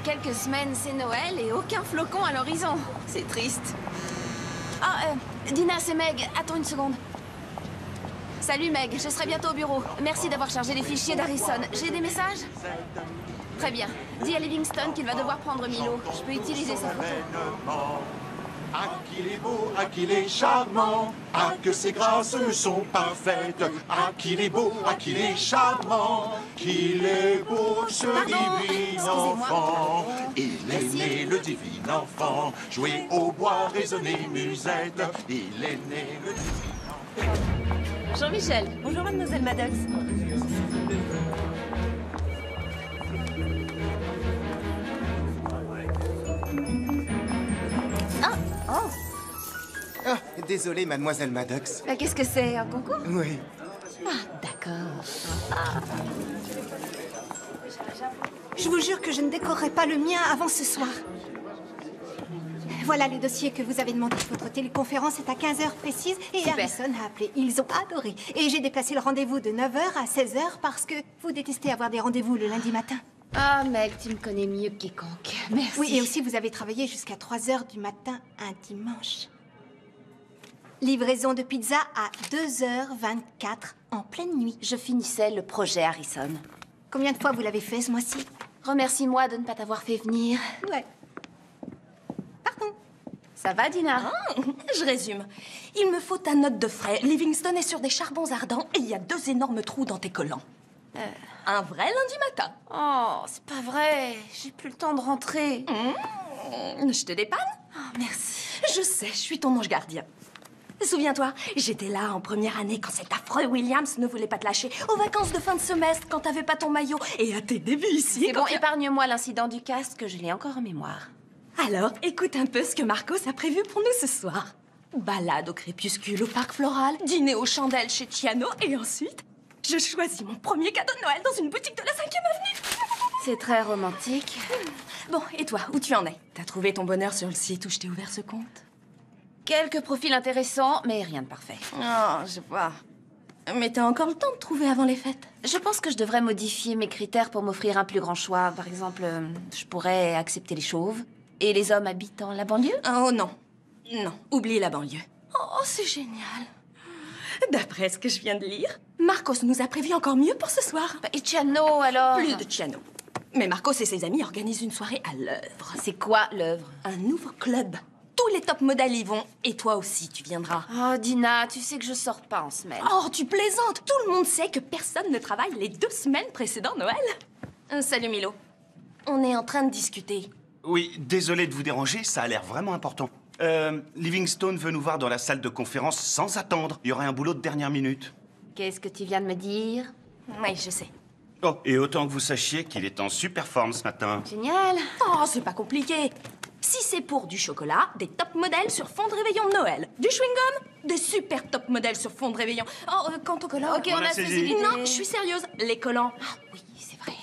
quelques semaines, c'est Noël et aucun flocon à l'horizon. C'est triste. Ah, Dina, c'est Meg. Attends une seconde. Salut Meg, je serai bientôt au bureau. Merci d'avoir chargé les fichiers d'Harrison. J'ai des messages? Très bien. Dis à Livingston qu'il va devoir prendre Milo. Je peux utiliser sa photo. Ah, qu'il est beau, ah, qu'il est charmant, ah, que ses grâces sont parfaites, ah, qu'il est beau, ah, qu'il est charmant, qu'il est beau, ce divin enfant. Il est né, le divin enfant, jouer au bois, résonner musette, il est né, le divin enfant. Jean-Michel. Bonjour, mademoiselle Maddox. Ah, désolé, mademoiselle Maddox. Qu'est-ce que c'est, un concours? Oui. Ah, d'accord. Je vous jure que je ne décorerai pas le mien avant ce soir. Voilà le dossier que vous avez demandé. Votre téléconférence est à 15h précise et Super. Harrison a appelé. Ils ont adoré. Et j'ai déplacé le rendez-vous de 9h à 16h parce que vous détestez avoir des rendez-vous le lundi matin. Ah, Meg, tu me connais mieux que quiconque. Merci. Oui, et aussi vous avez travaillé jusqu'à 3h du matin un dimanche. Livraison de pizza à 2h24 en pleine nuit. Je finissais le projet Harrison. Combien de fois vous l'avez fait ce mois-ci? Remercie-moi de ne pas t'avoir fait venir. Ouais. Pardon. Ça va, Dina? Je résume. Il me faut ta note de frais. Livingston est sur des charbons ardents et il y a 2 énormes trous dans tes collants. Un vrai lundi matin. Oh, c'est pas vrai. J'ai plus le temps de rentrer. Je te dépanne? Oh, merci. Je sais, je suis ton ange gardien. Souviens-toi, j'étais là en première année quand cet affreux Williams ne voulait pas te lâcher. Aux vacances de fin de semestre quand t'avais pas ton maillot. Et à tes débuts ici. C'est bon, épargne-moi l'incident du casque que je l'ai encore en mémoire. Alors, écoute un peu ce que Marcos a prévu pour nous ce soir. Balade au crépuscule au parc floral, dîner aux chandelles chez Ciano et ensuite, je choisis mon premier cadeau de Noël dans une boutique de la 5e avenue. C'est très romantique. Bon, et toi, où tu en es? T'as trouvé ton bonheur sur le site où je t'ai ouvert ce compte? Quelques profils intéressants, mais rien de parfait. Oh, je vois. Mais t'as encore le temps de trouver avant les fêtes. Je pense que je devrais modifier mes critères pour m'offrir un plus grand choix. Par exemple, je pourrais accepter les chauves et les hommes habitant la banlieue. Oh non. Non, oublie la banlieue. Oh, c'est génial. D'après ce que je viens de lire, Marcos nous a prévu encore mieux pour ce soir. Et Ciano, alors? Plus de Ciano. Mais Marcos et ses amis organisent une soirée à l'œuvre. C'est quoi, l'œuvre? Un nouveau club. Tous les top modèles y vont. Et toi aussi, tu viendras. Oh, Dina, tu sais que je sors pas en semaine. Oh, tu plaisantes. Tout le monde sait que personne ne travaille les 2 semaines précédant Noël. Salut Milo. On est en train de discuter. Oui, désolé de vous déranger, ça a l'air vraiment important. Livingstone veut nous voir dans la salle de conférence sans attendre. Il y aurait un boulot de dernière minute. Qu'est-ce que tu viens de me dire? Oui, je sais. Oh, et autant que vous sachiez qu'il est en super forme ce matin. Génial. Oh, c'est pas compliqué. Si c'est pour du chocolat, des top modèles sur fond de réveillon de Noël. Du chewing-gum, des super top modèles sur fond de réveillon. Oh, quant au collant... Ok, on a saisi l'idée. Non, je suis sérieuse. Les collants. Ah oui, c'est vrai.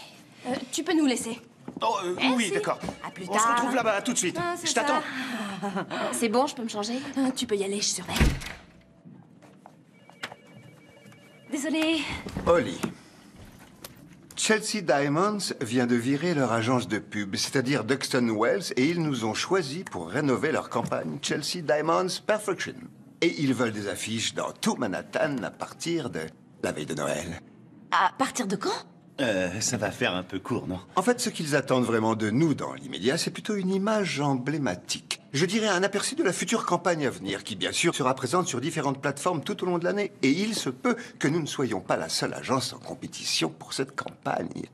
Tu peux nous laisser. Oh, oui, Merci. d'accord. À plus On se tard. retrouve là-bas, tout de suite. Ah, c'est Je t'attends. C'est bon, je peux me changer? Tu peux y aller, je surveille. Désolée. Holly. Chelsea Diamonds vient de virer leur agence de pub, c'est-à-dire Duxton Wells, et ils nous ont choisis pour rénover leur campagne Chelsea Diamonds Perfection. Et ils veulent des affiches dans tout Manhattan à partir de la veille de Noël. À partir de quand? Ça va faire un peu court, non? En fait, ce qu'ils attendent vraiment de nous dans l'immédiat, c'est plutôt une image emblématique. Je dirais un aperçu de la future campagne à venir, qui bien sûr sera présente sur différentes plateformes tout au long de l'année. Et il se peut que nous ne soyons pas la seule agence en compétition pour cette campagne.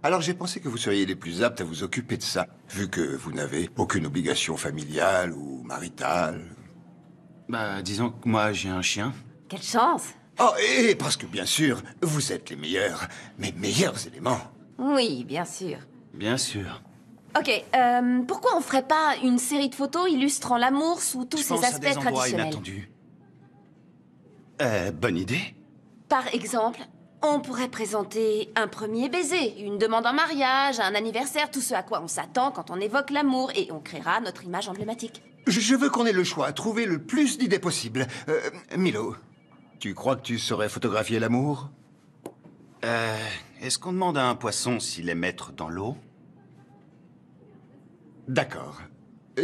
Alors j'ai pensé que vous seriez les plus aptes à vous occuper de ça, vu que vous n'avez aucune obligation familiale ou maritale. Bah, disons que moi, j'ai un chien. Quelle chance. Oh, et parce que bien sûr, vous êtes les meilleurs, mes meilleurs éléments. Oui, bien sûr. Bien sûr. Ok, pourquoi on ferait pas une série de photos illustrant l'amour sous tous Je ses pense à aspects des endroits traditionnels? inattendus. Bonne idée. Par exemple, on pourrait présenter un premier baiser, une demande en mariage, un anniversaire, tout ce à quoi on s'attend quand on évoque l'amour, et on créera notre image emblématique. Je veux qu'on ait le choix, trouver le plus d'idées possibles. Milo, tu crois que tu saurais photographier l'amour? Est-ce qu'on demande à un poisson s'il est maître dans l'eau? D'accord.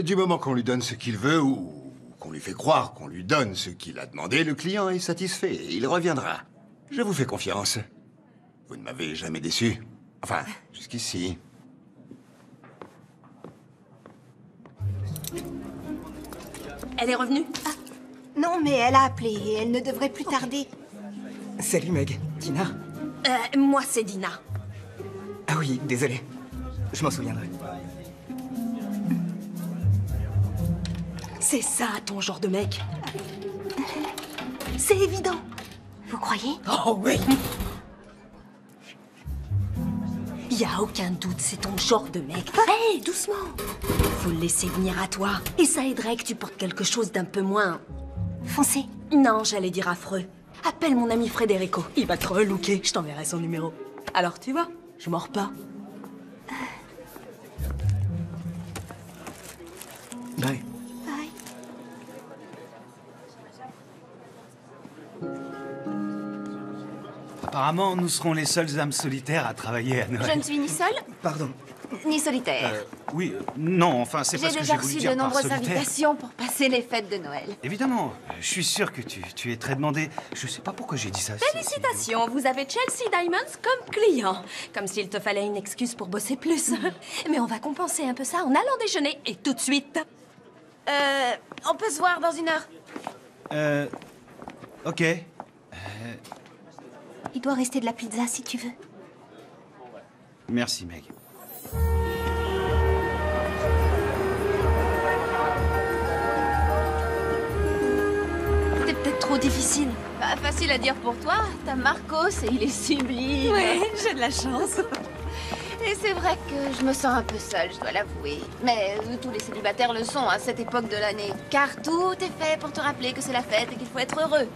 Du moment qu'on lui donne ce qu'il veut ou qu'on lui fait croire qu'on lui donne ce qu'il a demandé, le client est satisfait et il reviendra. Je vous fais confiance. Vous ne m'avez jamais déçu. Enfin, jusqu'ici. Elle est revenue? Non, mais elle a appelé et elle ne devrait plus tarder. Salut Meg. Tina? Moi, c'est Dina. Ah oui, désolé. Je m'en souviendrai. C'est ça, ton genre de mec. C'est évident. Vous croyez? Oh oui. Y a aucun doute, c'est ton genre de mec. Hé, doucement. Faut le laisser venir à toi. Et ça aiderait que tu portes quelque chose d'un peu moins... Foncez. Non, j'allais dire affreux. Appelle mon ami Federico. Il va te relooker. Je t'enverrai son numéro. Alors, tu vois, je mords pas. Bye. Bye. Apparemment, nous serons les seules âmes solitaires à travailler à Noël. Je ne suis ni seule, Pardon. ni solitaire. Oui, non, enfin, c'est pas J'ai ce que déjà j'ai voulu reçu dire de par nombreuses solitaire. invitations pour passer les fêtes de Noël. Évidemment, je suis sûr que tu es très demandé. Je sais pas pourquoi j'ai dit ça. Félicitations, vous avez Chelsea Diamonds comme client. Comme s'il te fallait une excuse pour bosser plus. Mais on va compenser un peu ça en allant déjeuner et tout de suite. On peut se voir dans une heure. Ok. Il doit rester de la pizza si tu veux. Merci, Meg. C'est peut-être trop difficile. Pas facile à dire pour toi. T'as Marcos et il est sublime. Ouais, j'ai de la chance. Et c'est vrai que je me sens un peu seule, je dois l'avouer. Mais tous les célibataires le sont à cette époque de l'année. Car tout est fait pour te rappeler que c'est la fête et qu'il faut être heureux.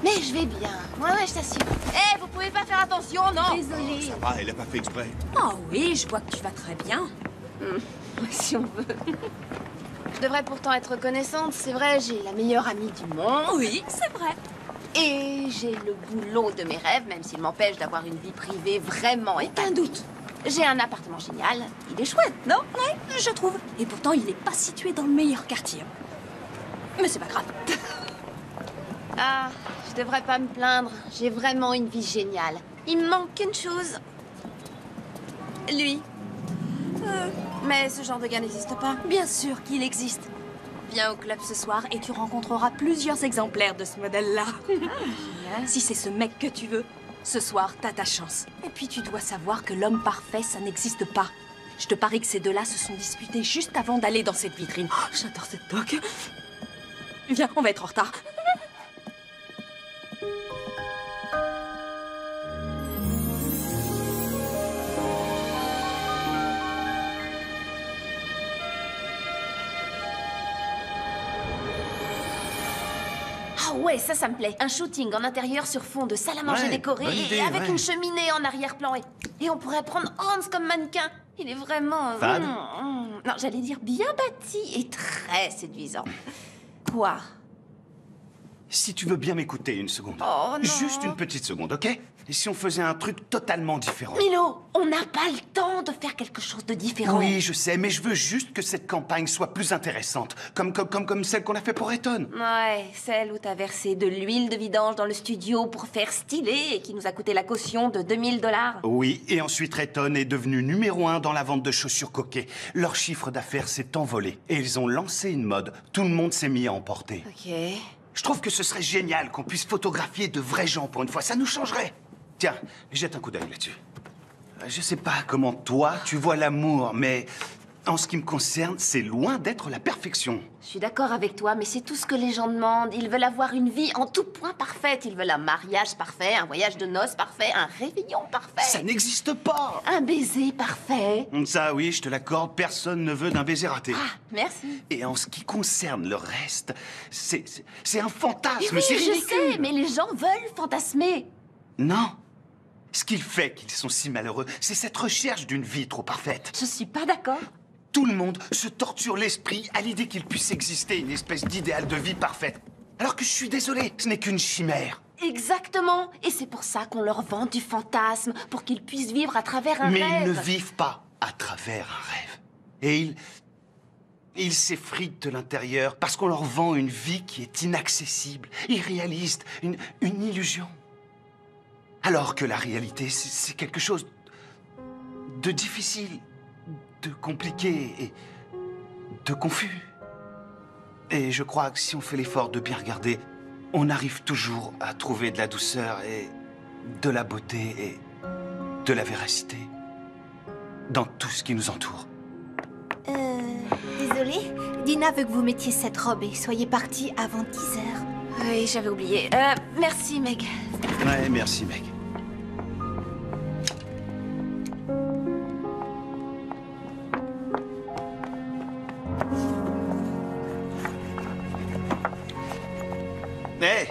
Mais je vais bien. Ouais, je t'assure. Eh, vous pouvez pas faire attention, non? Désolée. Ah, elle a pas fait exprès. Oh oui, je vois que tu vas très bien. Si on veut. Je devrais pourtant être reconnaissante. C'est vrai, j'ai la meilleure amie du monde. Oui, c'est vrai. Et j'ai le boulot de mes rêves, même s'il m'empêche d'avoir une vie privée vraiment Aucun doute. J'ai un appartement génial. Il est chouette, non? Ouais, je trouve. Et pourtant, il n'est pas situé dans le meilleur quartier. Mais c'est pas grave. Ah, je devrais pas me plaindre. J'ai vraiment une vie géniale. Il me manque qu'une chose. Lui. Mais ce genre de gars n'existe pas. Bien sûr qu'il existe. Viens au club ce soir et tu rencontreras plusieurs exemplaires de ce modèle-là. Si c'est ce mec que tu veux, ce soir, t'as ta chance. Et puis tu dois savoir que l'homme parfait, ça n'existe pas. Je te parie que ces deux-là se sont disputés juste avant d'aller dans cette vitrine. Oh, j'adore cette toque. Viens, on va être en retard. Ah ouais, ça me plaît. Un shooting en intérieur sur fond de salle à manger Ouais, décorée bonne et idée, avec ouais. une cheminée en arrière-plan. Et on pourrait prendre Hans comme mannequin. Il est vraiment... Fade. Non, j'allais dire bien bâti et très séduisant. Quoi? Si tu veux bien m'écouter une seconde. Oh, non. Juste une petite seconde, ok? Et si on faisait un truc totalement différent? Milo, on n'a pas le temps de faire quelque chose de différent. Oui, je sais, mais je veux juste que cette campagne soit plus intéressante. Comme celle qu'on a fait pour Eton. Ouais, celle où t'as versé de l'huile de vidange dans le studio pour faire stylé et qui nous a coûté la caution de 2000 $. Oui, et ensuite Eton est devenu numéro 1 dans la vente de chaussures coquées. Leur chiffre d'affaires s'est envolé. Et ils ont lancé une mode. Tout le monde s'est mis à en porter. Ok. Je trouve que ce serait génial qu'on puisse photographier de vrais gens pour une fois. Ça nous changerait. Tiens, jette un coup d'œil là-dessus. Je sais pas comment toi, tu vois l'amour, mais en ce qui me concerne, c'est loin d'être la perfection. Je suis d'accord avec toi, mais c'est tout ce que les gens demandent. Ils veulent avoir une vie en tout point parfaite. Ils veulent un mariage parfait, un voyage de noces parfait, un réveillon parfait. Ça n'existe pas. Un baiser parfait. Ça, oui, je te l'accorde, personne ne veut d'un baiser raté. Ah, merci. Et en ce qui concerne le reste, c'est un fantasme, Oui, c'est je ridicule. sais, mais les gens veulent fantasmer. Non. Ce qui fait qu'ils sont si malheureux, c'est cette recherche d'une vie trop parfaite. Je suis pas d'accord. Tout le monde se torture l'esprit à l'idée qu'il puisse exister une espèce d'idéal de vie parfaite. Alors que je suis désolé, ce n'est qu'une chimère. Exactement. Et c'est pour ça qu'on leur vend du fantasme, pour qu'ils puissent vivre à travers un Mais rêve. ils ne vivent pas à travers un rêve. Et ils s'effritent de l'intérieur parce qu'on leur vend une vie qui est inaccessible, irréaliste, une illusion. Alors que la réalité, c'est quelque chose de difficile, de compliqué et de confus. Et je crois que si on fait l'effort de bien regarder, on arrive toujours à trouver de la douceur et de la beauté et de la véracité dans tout ce qui nous entoure. Désolée, Dina veut que vous mettiez cette robe et soyez partie avant 10 heures. Oui, j'avais oublié. Merci, Meg. Ouais, merci, Meg. Hé!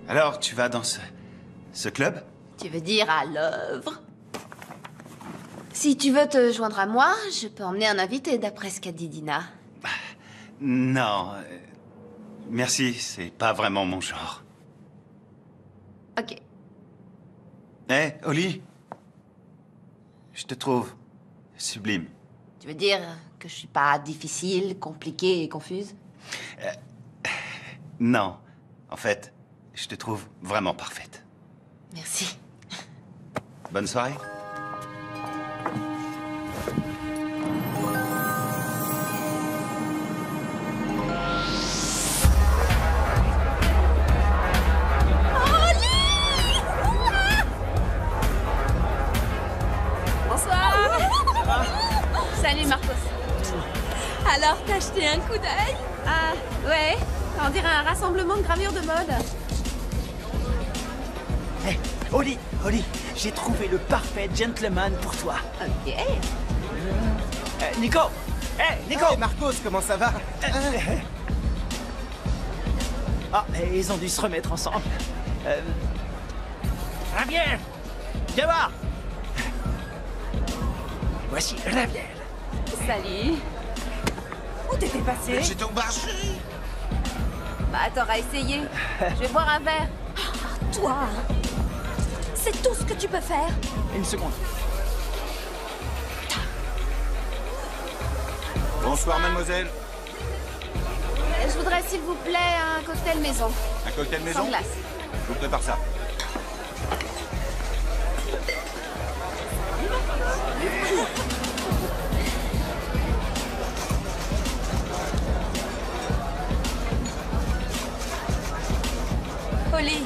Alors, tu vas dans ce club? Tu veux dire à l'œuvre? Si tu veux te joindre à moi, je peux emmener un invité, d'après ce qu'a dit Dina. Non. Merci, c'est pas vraiment mon genre. Ok. Hé, Oli? Je te trouve sublime. Tu veux dire que je suis pas difficile, compliquée et confuse? Non. En fait, je te trouve vraiment parfaite. Merci. Bonne soirée. Bonsoir. Salut, Marcos. Alors, t'as acheté un coup d'œil? Ah, ouais. On dirait un rassemblement de gravures de mode. Hé, Oli, j'ai trouvé le parfait gentleman pour toi. Ok. Nico! Hé, Nico! Hey, Marcos, comment ça va? Ah, et ils ont dû se remettre ensemble. Raviel! Viens voir! Voici Raviel. Salut. Où t'étais passé? J'étais au marché. Bah, t'auras essayé. Je vais boire un verre. Toi, c'est tout ce que tu peux faire. Une seconde. Bonsoir, mademoiselle. Je voudrais, s'il vous plaît, un cocktail maison. Un cocktail maison? Sans glace. Je vous prépare ça. Oli,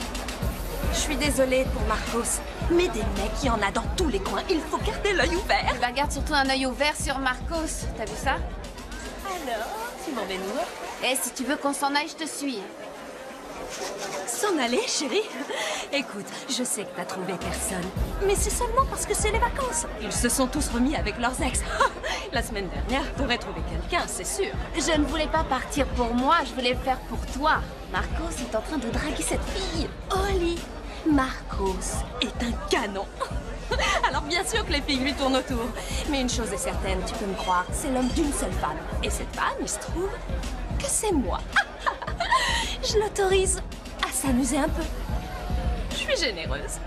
je suis désolée pour Marcos, mais des mecs, il y en a dans tous les coins. Il faut garder l'œil ouvert. Bah, garde surtout un œil ouvert sur Marcos. T'as vu ça? Alors, tu m'en mets où? Eh, si tu veux qu'on s'en aille, je te suis. S'en aller, chérie? Écoute, je sais que t'as trouvé personne, mais c'est seulement parce que c'est les vacances. Ils se sont tous remis avec leurs ex. La semaine dernière, t'aurais trouvé quelqu'un, c'est sûr. Je ne voulais pas partir pour moi, je voulais le faire pour toi. Marcos est en train de draguer cette fille. Oli, Marcos est un canon. Alors bien sûr que les filles lui tournent autour. Mais une chose est certaine, tu peux me croire, c'est l'homme d'une seule femme. Et cette femme, il se trouve que c'est moi. Je l'autorise à s'amuser un peu. Je suis généreuse.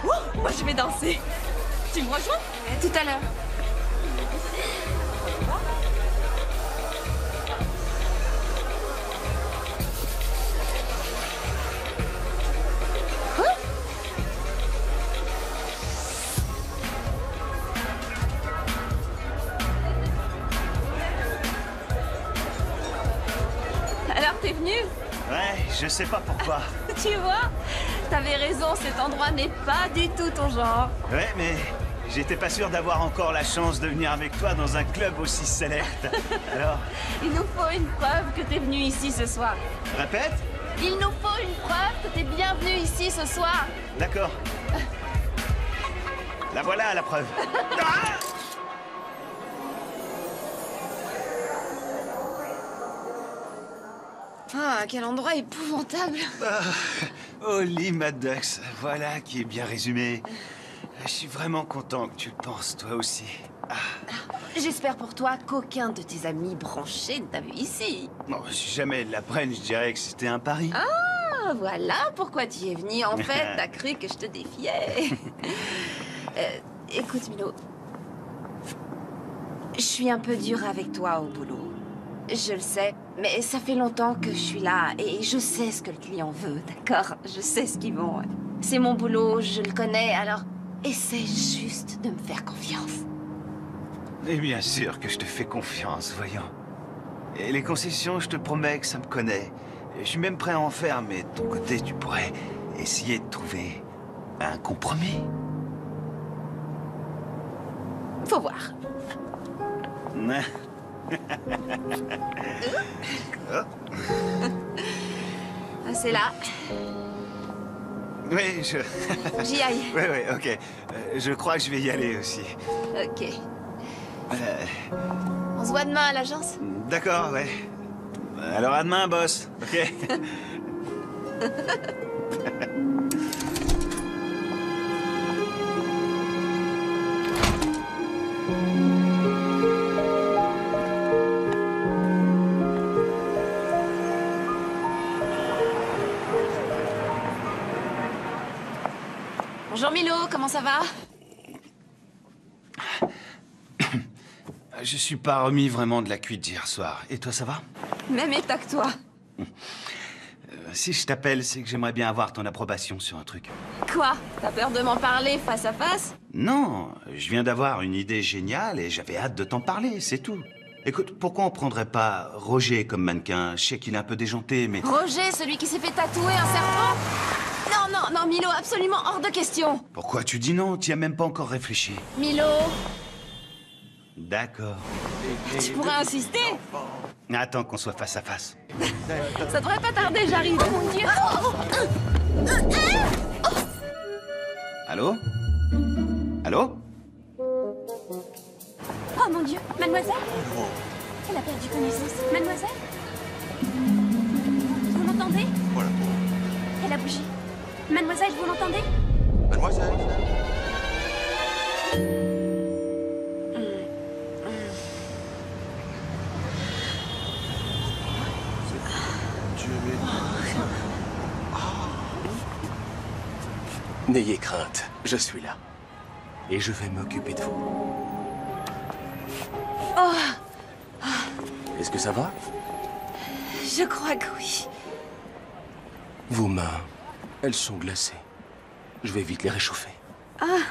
Oh, moi je vais danser. Tu me rejoins? Tout à l'heure. Alors, t'es venu? Ouais, je sais pas pourquoi. Tu vois? T'avais raison, cet endroit n'est pas du tout ton genre. Ouais, mais j'étais pas sûr d'avoir encore la chance de venir avec toi dans un club aussi sélect. Alors, Il nous faut une preuve que t'es venu ici ce soir. répète? Il nous faut une preuve que t'es bienvenu ici ce soir. D'accord. La voilà, la preuve. Ah, quel endroit épouvantable. Oli Maddox, voilà qui est bien résumé. Je suis vraiment content que tu le penses, toi aussi. J'espère pour toi qu'aucun de tes amis branchés ne t'a vu ici. Bon, si jamais ils l'apprennent, je dirais que c'était un pari. Ah, voilà pourquoi tu es venu. En fait, t'as cru que je te défiais. Écoute, Milo. Je suis un peu dure avec toi au boulot. Je le sais, mais ça fait longtemps que je suis là et je sais ce que le client veut, d'accord? Je sais ce qu'ils vont. C'est mon boulot, je le connais, alors essaie juste de me faire confiance. Et bien sûr que je te fais confiance, voyons. Et les concessions, je te promets que ça me connaît. Je suis même prêt à en faire, mais de ton côté, tu pourrais essayer de trouver un compromis. Faut voir. Ah, c'est là. Oui, J'y aille. Oui, ok. Je crois que je vais y aller aussi. Ok. On se voit demain à l'agence? D'accord, ouais. Alors à demain, boss. Ok. Bonjour Milo, comment ça va? Je suis pas remis vraiment de la cuite d'hier soir. Et toi, ça va? Même état que toi. Si je t'appelle, c'est que j'aimerais bien avoir ton approbation sur un truc. Quoi? T'as peur de m'en parler face à face? Non, je viens d'avoir une idée géniale et j'avais hâte de t'en parler, c'est tout. Écoute, pourquoi on prendrait pas Roger comme mannequin? Je sais qu'il est un peu déjanté, mais... Roger, celui qui s'est fait tatouer un serpent? Non, Milo, absolument hors de question. Pourquoi tu dis non? Tu y as même pas encore réfléchi. Milo, D'accord. tu pourrais insister? Attends qu'on soit face à face. Ça devrait pas tarder, j'arrive. Oh mon Dieu! Allô? Allô? Oh mon Dieu, mademoiselle? Elle a perdu connaissance. Mademoiselle? Vous m'entendez? Voilà. Elle a bougé. Mademoiselle, vous l'entendez? Mademoiselle. N'ayez crainte, je suis là. Et je vais m'occuper de vous. Est-ce que ça va? Je crois que oui. Vos mains, elles sont glacées. Je vais vite les réchauffer. Ah,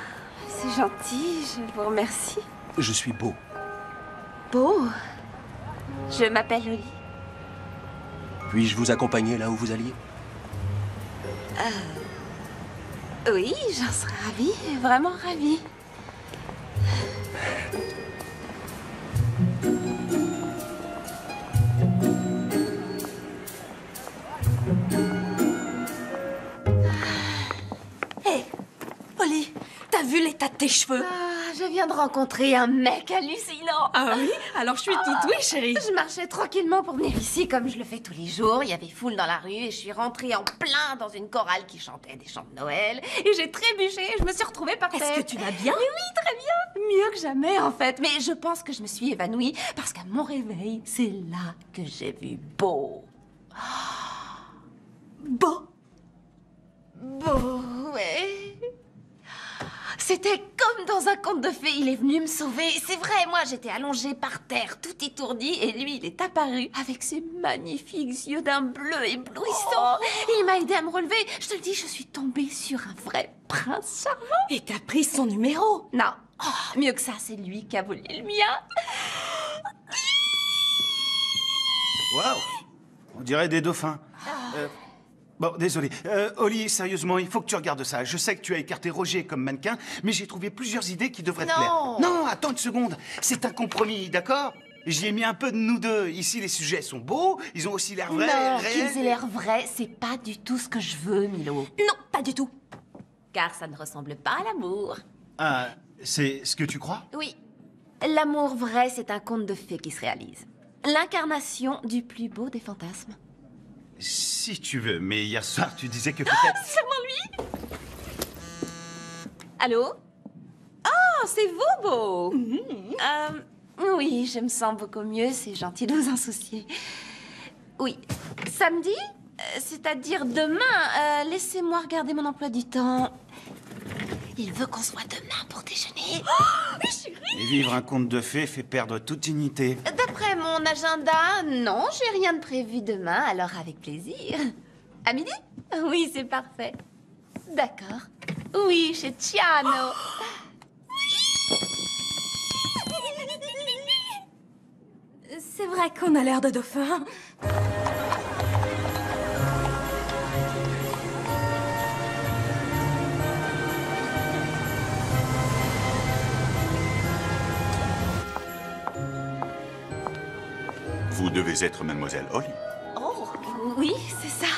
c'est gentil, je vous remercie. Je suis beau. Beau. Je m'appelle Oli. Puis-je vous accompagner là où vous alliez? Oui, j'en serais ravie, vraiment ravie. Hé, Oli, t'as vu l'état de tes cheveux? Ah, je viens de rencontrer un mec hallucinant. Ah oui? Alors je suis toute oui, chérie. Je marchais tranquillement pour venir ici comme je le fais tous les jours. Il y avait foule dans la rue et je suis rentrée en plein dans une chorale qui chantait des chants de Noël. Et j'ai trébuché, je me suis retrouvée par terre. Est-ce que tu vas bien? Mais oui, très bien. Mieux que jamais en fait. Mais je pense que je me suis évanouie parce qu'à mon réveil, c'est là que j'ai vu Beau. Beau? Beau, ouais. C'était comme dans un conte de fées, il est venu me sauver. C'est vrai, moi j'étais allongée par terre, tout étourdie, et lui il est apparu avec ses magnifiques yeux d'un bleu éblouissant. Il m'a aidé à me relever. Je te le dis, je suis tombée sur un vrai prince charmant. Et t'as pris son numéro? Non, mieux que ça, c'est lui qui a volé le mien. Waouh! On dirait des dauphins. Bon, désolé. Oli, sérieusement, il faut que tu regardes ça. Je sais que tu as écarté Roger comme mannequin, mais j'ai trouvé plusieurs idées qui devraient te plaire. Non, attends une seconde. C'est un compromis, d'accord? J'y ai mis un peu de nous deux. Ici, les sujets sont beaux, ils ont aussi l'air vrais, Non, réels. qu'ils aient l'air vrais, c'est pas du tout ce que je veux, Milo. Non, pas du tout. Car ça ne ressemble pas à l'amour. Ah, c'est ce que tu crois? Oui. L'amour vrai, c'est un conte de fées qui se réalise. L'incarnation du plus beau des fantasmes. Si tu veux, mais hier soir, tu disais que peut-être... Sûrement lui. Allô? Oh, c'est vous, Beau. Oui, je me sens beaucoup mieux, c'est gentil de vous en soucier. Oui. Samedi? C'est-à-dire demain. Laissez-moi regarder mon emploi du temps. Il veut qu'on soit demain pour déjeuner. Oh, chérie! Et vivre un conte de fées fait perdre toute dignité. D'après mon agenda, non, j'ai rien de prévu demain, alors avec plaisir. À midi? Oui, c'est parfait. D'accord. Oui, chez Chiano. C'est vrai qu'on a l'air de dauphins. Vous devez être mademoiselle Holly. Oh, oui, c'est ça.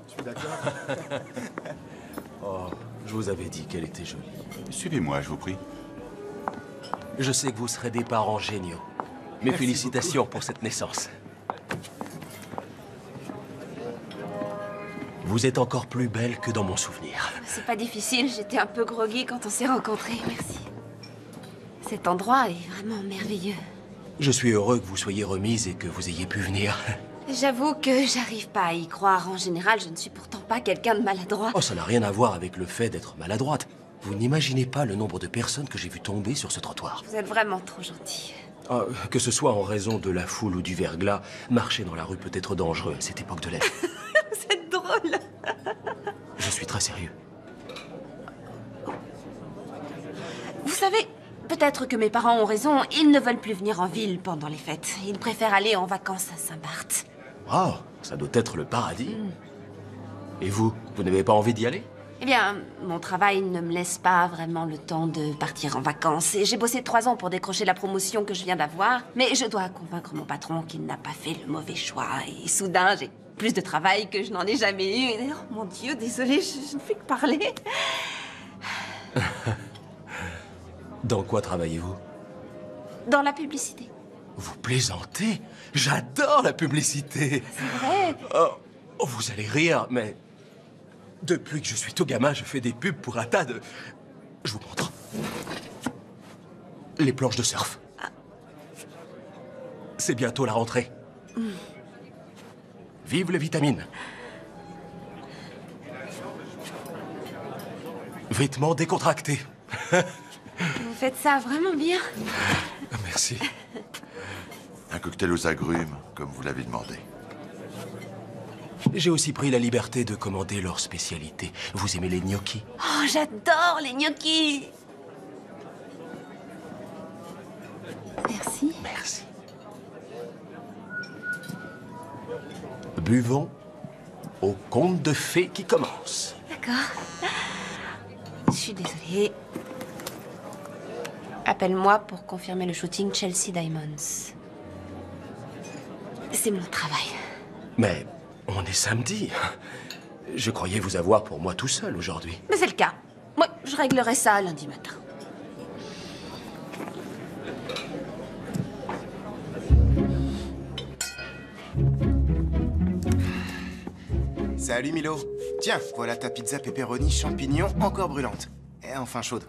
Je suis d'accord. Oh, je vous avais dit qu'elle était jolie. Suivez-moi, je vous prie. Je sais que vous serez des parents géniaux. Mes félicitations pour cette naissance. Vous êtes encore plus belle que dans mon souvenir. C'est pas difficile, j'étais un peu groggy quand on s'est rencontrés, merci. Cet endroit est vraiment merveilleux. Je suis heureux que vous soyez remise et que vous ayez pu venir. J'avoue que j'arrive pas à y croire. En général, je ne suis pourtant pas quelqu'un de maladroit. Oh, ça n'a rien à voir avec le fait d'être maladroite. Vous n'imaginez pas le nombre de personnes que j'ai vues tomber sur ce trottoir. Vous êtes vraiment trop gentil. Oh, que ce soit en raison de la foule ou du verglas, marcher dans la rue peut être dangereux à cette époque de l'année. Vous êtes drôle. Je suis très sérieux. Vous savez, peut-être que mes parents ont raison. Ils ne veulent plus venir en ville pendant les fêtes. Ils préfèrent aller en vacances à Saint-Barth. Oh, ça doit être le paradis. Et vous, vous n'avez pas envie d'y aller? Eh bien, mon travail ne me laisse pas vraiment le temps de partir en vacances. Et j'ai bossé 3 ans pour décrocher la promotion que je viens d'avoir. Mais je dois convaincre mon patron qu'il n'a pas fait le mauvais choix. Et soudain, j'ai plus de travail que je n'en ai jamais eu. Et, oh mon Dieu, désolée, je ne fais que parler. Dans quoi travaillez-vous? Dans la publicité. Vous plaisantez? J'adore la publicité. C'est vrai. Oh, vous allez rire, mais... Depuis que je suis tout gamin, je fais des pubs pour un tas de... Je vous montre. Les planches de surf. C'est bientôt la rentrée. Vive les vitamines. Vêtements décontractés. Vous faites ça vraiment bien. Merci. Un cocktail aux agrumes, comme vous l'avez demandé. J'ai aussi pris la liberté de commander leur spécialité. Vous aimez les gnocchis? Oh, j'adore les gnocchis. Merci. Merci. Buvons au conte de fées qui commence. D'accord. Je suis désolée. Appelle-moi pour confirmer le shooting Chelsea Diamonds. C'est mon travail. Mais on est samedi. Je croyais vous avoir pour moi tout seul aujourd'hui. Mais c'est le cas. Moi, je réglerai ça lundi matin. Salut Milo. Tiens, voilà ta pizza pepperoni champignons encore brûlante. Et enfin chaude.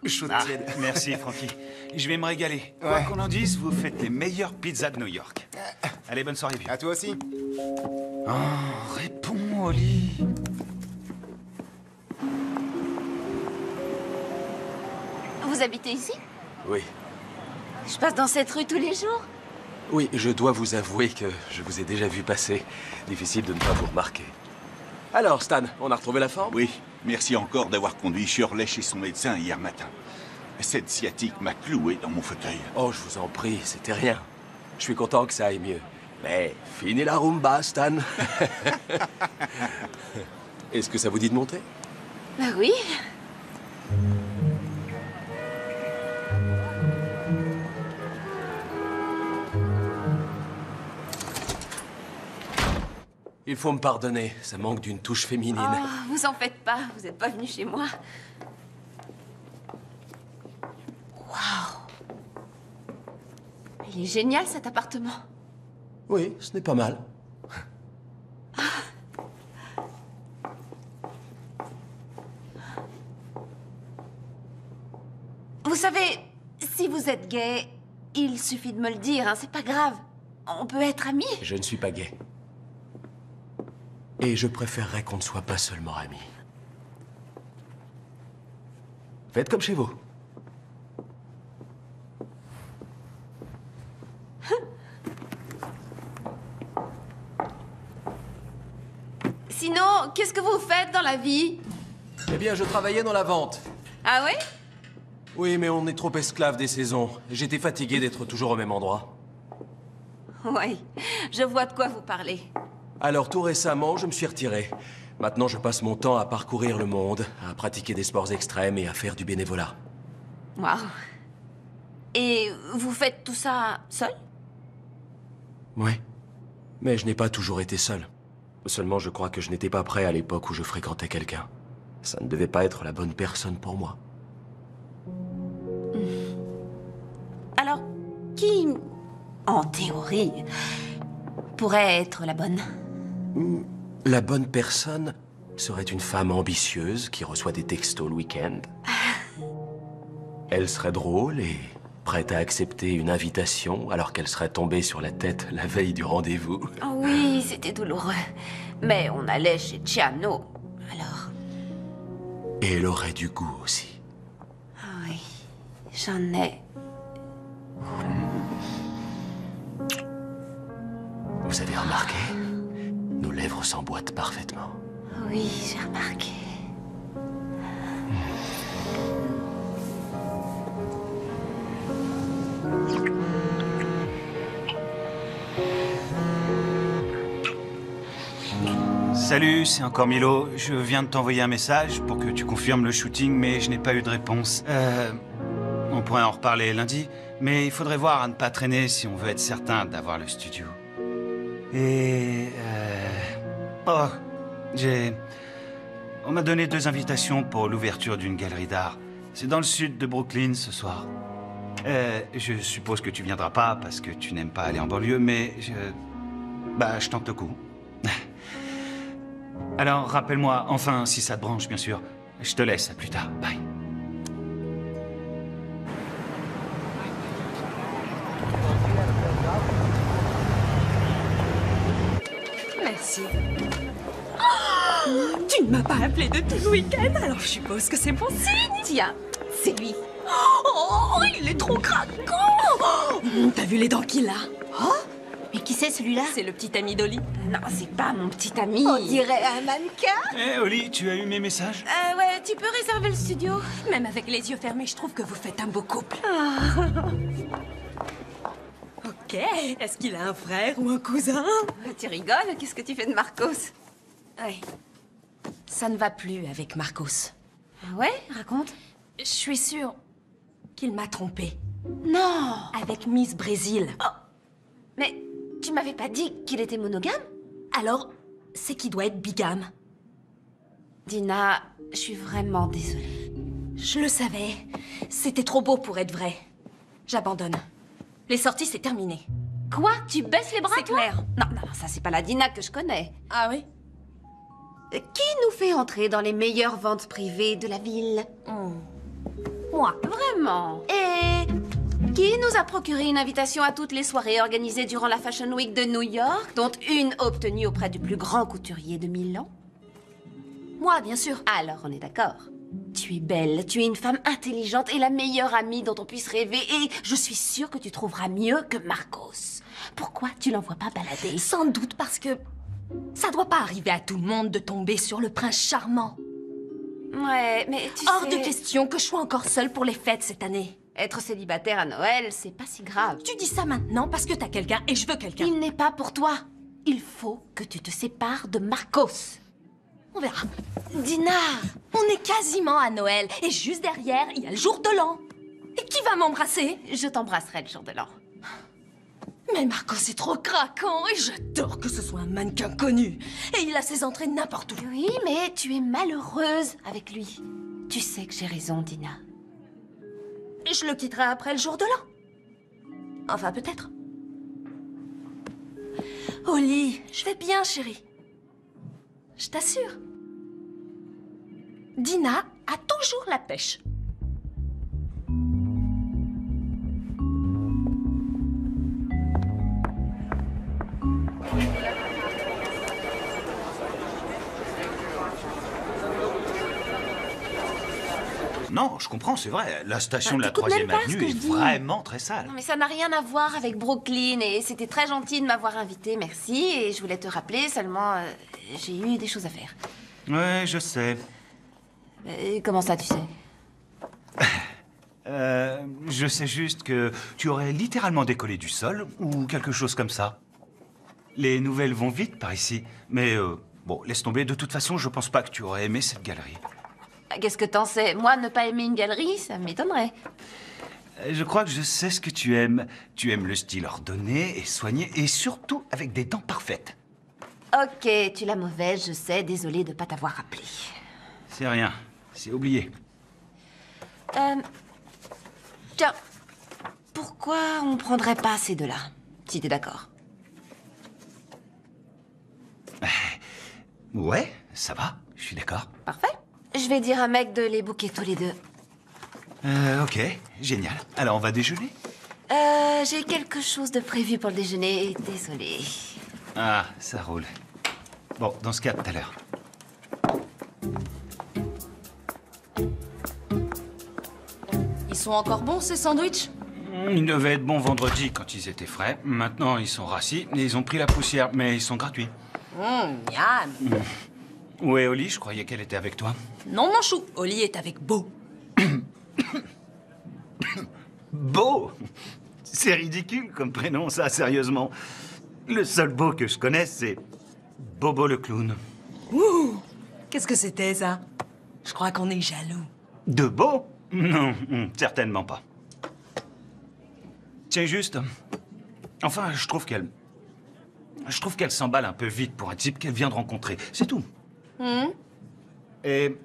Chaude tiède. Merci, Frankie. Je vais me régaler. Quoi qu'on en dise, vous faites les meilleures pizzas de New York. Allez, bonne soirée, vieux. À toi aussi. Oh, réponds, Holly. Vous habitez ici? Oui. Je passe dans cette rue tous les jours? Oui, je dois vous avouer que je vous ai déjà vu passer. Difficile de ne pas vous remarquer. Alors, Stan, on a retrouvé la forme? Oui, merci encore d'avoir conduit Shirley chez son médecin hier matin. Cette sciatique m'a cloué dans mon fauteuil. Oh, je vous en prie, c'était rien. Je suis content que ça aille mieux. Mais fini la rumba, Stan. Est-ce que ça vous dit de monter? Bah oui. Il faut me pardonner, ça manque d'une touche féminine. Oh, vous en faites pas, vous n'êtes pas venu chez moi. Waouh. Il est génial cet appartement. Oui, ce n'est pas mal. Vous savez, si vous êtes gay, il suffit de me le dire, hein, c'est pas grave. On peut être amis. Je ne suis pas gay. Et je préférerais qu'on ne soit pas seulement amis. Faites comme chez vous. Sinon, qu'est-ce que vous faites dans la vie? Eh bien, je travaillais dans la vente. Ah ouais? Oui, mais on est trop esclave des saisons. J'étais fatigué d'être toujours au même endroit. Ouais, je vois de quoi vous parlez. Alors, tout récemment, je me suis retiré. Maintenant, je passe mon temps à parcourir le monde, à pratiquer des sports extrêmes et à faire du bénévolat. Waouh. Et vous faites tout ça seul? Oui. Mais je n'ai pas toujours été seul. Seulement, je crois que je n'étais pas prêt à l'époque où je fréquentais quelqu'un. Ça ne devait pas être la bonne personne pour moi. Alors, qui, en théorie, pourrait être la bonne? La bonne personne serait une femme ambitieuse qui reçoit des textos le week-end. Elle serait drôle et prête à accepter une invitation alors qu'elle serait tombée sur la tête la veille du rendez-vous. Oh oui, c'était douloureux. Mais on allait chez Chiano, alors... Et elle aurait du goût aussi. Ah oui, j'en ai. Vous avez remarqué? Nos lèvres s'emboîtent parfaitement. Oui, j'ai remarqué. Salut, c'est encore Milo. Je viens de t'envoyer un message pour que tu confirmes le shooting, mais je n'ai pas eu de réponse. On pourrait en reparler lundi, mais il faudrait voir à ne pas traîner si on veut être certain d'avoir le studio. Et... Oh, on m'a donné 2 invitations pour l'ouverture d'une galerie d'art. C'est dans le sud de Brooklyn ce soir. Je suppose que tu viendras pas parce que tu n'aimes pas aller en banlieue, mais je tente le coup. Alors, rappelle-moi, enfin, si ça te branche, bien sûr. Je te laisse, à plus tard. Bye. Merci. Oh, tu ne m'as pas appelé de tout le week-end, alors je suppose que c'est bon signe. Tiens, c'est lui. Oh, il est trop craquant. T'as vu les dents qu'il a? Oh, mais qui c'est celui-là? C'est le petit ami d'Oli. Non, c'est pas mon petit ami. On dirait un mannequin. Hé, Oli, tu as eu mes messages? Ouais, tu peux réserver le studio? Même avec les yeux fermés, je trouve que vous faites un beau couple. Ok, est-ce qu'il a un frère ou un cousin? Tu rigoles? Qu'est-ce que tu fais de Marcos? Ouais. Ça ne va plus avec Marcos. Ah ouais? Raconte. Je suis sûre qu'il m'a trompée. Non! Avec Miss Brésil. Oh. Mais tu m'avais pas dit qu'il était monogame? Alors, c'est qu'il doit être bigame. Dina, je suis vraiment désolée. Je le savais. C'était trop beau pour être vrai. J'abandonne. Les sorties, c'est terminé. Quoi? Tu baisses les bras, C'est toi? clair. Non, ça c'est pas la Dina que je connais. Ah oui? Qui nous fait entrer dans les meilleures ventes privées de la ville? Moi. Vraiment? Et qui nous a procuré une invitation à toutes les soirées organisées durant la Fashion Week de New York, dont une obtenue auprès du plus grand couturier de Milan? Moi, bien sûr. Alors, on est d'accord. Tu es belle, tu es une femme intelligente et la meilleure amie dont on puisse rêver. Et je suis sûre que tu trouveras mieux que Marcos. Pourquoi tu l'envoies pas balader? Sans doute parce que ça doit pas arriver à tout le monde de tomber sur le prince charmant. Ouais, mais tu Hors sais... de question que je sois encore seule pour les fêtes cette année. Être célibataire à Noël, c'est pas si grave. Tu dis ça maintenant parce que t'as quelqu'un et je veux quelqu'un. Il n'est pas pour toi. Il faut que tu te sépares de Marcos. On verra. Dina! On est quasiment à Noël et juste derrière, il y a le jour de l'an. Et qui va m'embrasser? Je t'embrasserai le jour de l'an. Mais Marcos est trop craquant et j'adore que ce soit un mannequin connu. Et il a ses entrées n'importe où. Oui, mais tu es malheureuse avec lui. Tu sais que j'ai raison, Dina. Et je le quitterai après le jour de l'an. Enfin, peut-être. Oli, je vais bien, chérie. Je t'assure. Dina a toujours la pêche. non, je comprends, c'est vrai. La station de la t'écoutes même 3e pas ce avenue que est je dis. vraiment très sale. Non, mais ça n'a rien à voir avec Brooklyn et c'était très gentil de m'avoir invité, merci. Et je voulais te rappeler, seulement j'ai eu des choses à faire. Ouais, je sais. Comment ça, tu sais? Je sais juste que tu aurais littéralement décollé du sol ou quelque chose comme ça. Les nouvelles vont vite par ici, mais bon, laisse tomber. De toute façon, je pense pas que tu aurais aimé cette galerie. Qu'est-ce que t'en sais? Moi, ne pas aimer une galerie, ça m'étonnerait. Je crois que je sais ce que tu aimes. Tu aimes le style ordonné et soigné, et surtout avec des dents parfaites. Ok, tu l'as mauvaise, je sais, désolée de pas t'avoir rappelé. C'est rien, c'est oublié. Tiens, pourquoi on prendrait pas ces deux-là, si t'es d'accord? Ouais, ça va, je suis d'accord. Parfait. Je vais dire à Meg de les booker tous les deux. Ok, génial. Alors, on va déjeuner? J'ai quelque chose de prévu pour le déjeuner, désolée. Ah, ça roule. Bon, dans ce cas, tout à l'heure. Ils sont encore bons, ces sandwichs? Ils devaient être bons vendredi quand ils étaient frais. Maintenant, ils sont rassis et ils ont pris la poussière, mais ils sont gratuits. Miam. Où est Oli? Je croyais qu'elle était avec toi. Non, mon chou, Oli est avec Beau. Beau? C'est ridicule comme prénom, ça, sérieusement. Le seul Beau que je connaisse, c'est Bobo le clown. Ouh! Qu'est-ce que c'était, ça? Je crois qu'on est jaloux. De Beau? Non, certainement pas. Tiens, juste... Enfin, je trouve qu'elle s'emballe un peu vite pour un type qu'elle vient de rencontrer. C'est tout. Et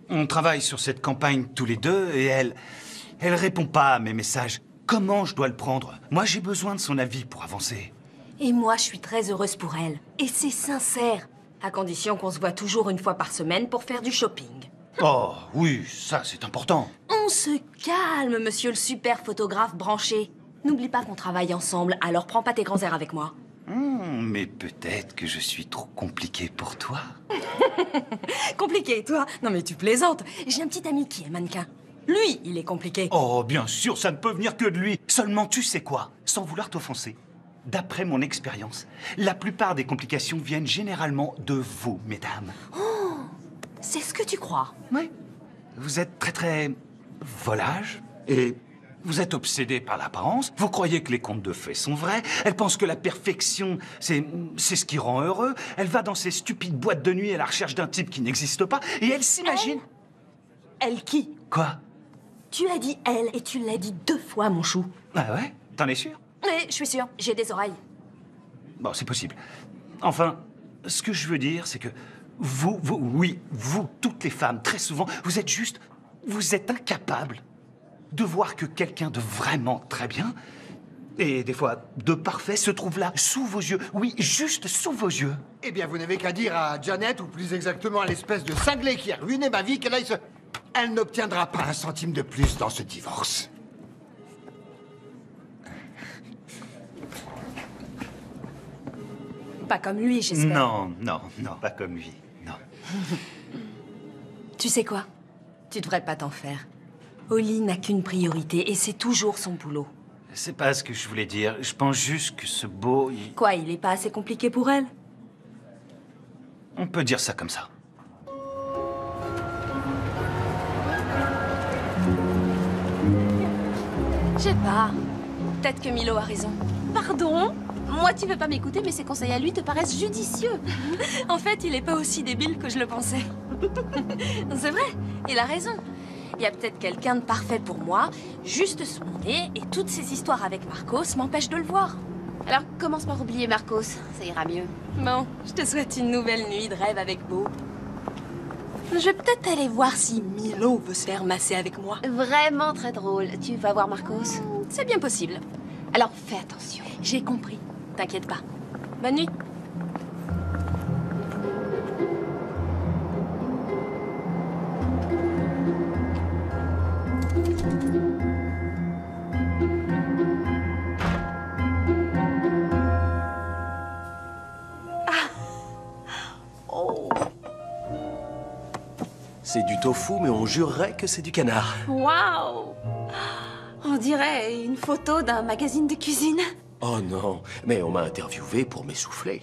on travaille sur cette campagne tous les deux et elle répond pas à mes messages. Comment je dois le prendre? Moi, j'ai besoin de son avis pour avancer. Et moi, je suis très heureuse pour elle. Et c'est sincère. À condition qu'on se voit toujours une fois par semaine pour faire du shopping. Oh, oui, ça, c'est important. On se calme, monsieur le super photographe branché. N'oublie pas qu'on travaille ensemble, alors prends pas tes grands airs avec moi. Mais peut-être que je suis trop compliqué pour toi. Compliqué, toi? Non mais tu plaisantes. J'ai un petit ami qui est mannequin. Lui, il est compliqué. Oh, bien sûr, ça ne peut venir que de lui. Seulement, tu sais quoi? Sans vouloir t'offenser, d'après mon expérience, la plupart des complications viennent généralement de vous, mesdames. Oh, c'est ce que tu crois? Oui. Vous êtes très volage et vous êtes obsédé par l'apparence. Vous croyez que les contes de fées sont vrais. Elle pense que la perfection, c'est ce qui rend heureux. Elle va dans ces stupides boîtes de nuit à la recherche d'un type qui n'existe pas et elle s'imagine... Elle qui? Quoi? Tu as dit elle et tu l'as dit 2 fois, mon chou. Ah ouais? T'en es sûr? Oui, je suis sûre. J'ai des oreilles. Bon, c'est possible. Enfin, ce que je veux dire, c'est que vous, toutes les femmes, très souvent, vous êtes incapables de voir que quelqu'un de vraiment très bien, et des fois de parfait, se trouve là, sous vos yeux. Oui, juste sous vos yeux. Eh bien, vous n'avez qu'à dire à Janet, ou plus exactement à l'espèce de cinglé qui a ruiné ma vie, qu'elle aille se... Elle n'obtiendra pas un centime de plus dans ce divorce. Pas comme lui, j'espère. Non, pas comme lui, non. Tu sais quoi? Tu devrais pas t'en faire. Oli n'a qu'une priorité et c'est toujours son boulot. C'est pas ce que je voulais dire. Je pense juste que ce beau... Quoi, il est pas assez compliqué pour elle? On peut dire ça comme ça. Je sais pas. Peut-être que Milo a raison. Pardon? Moi, tu veux pas m'écouter, mais ses conseils à lui te paraissent judicieux. En fait, il est pas aussi débile que je le pensais. C'est vrai, il a raison. Il y a peut-être quelqu'un de parfait pour moi, juste sous mon nez, et toutes ces histoires avec Marcos m'empêchent de le voir. Alors, commence par oublier Marcos, ça ira mieux. Bon, je te souhaite une nouvelle nuit de rêve avec Beau. Je vais peut-être aller voir si Milo veut se faire masser avec moi. Vraiment très drôle. Tu vas voir Marcos? C'est bien possible. Alors, fais attention. J'ai compris. T'inquiète pas. Bonne nuit. C'est du tofu, mais on jurerait que c'est du canard. Waouh! On dirait une photo d'un magazine de cuisine. Oh non, mais on m'a interviewé pour m'essouffler.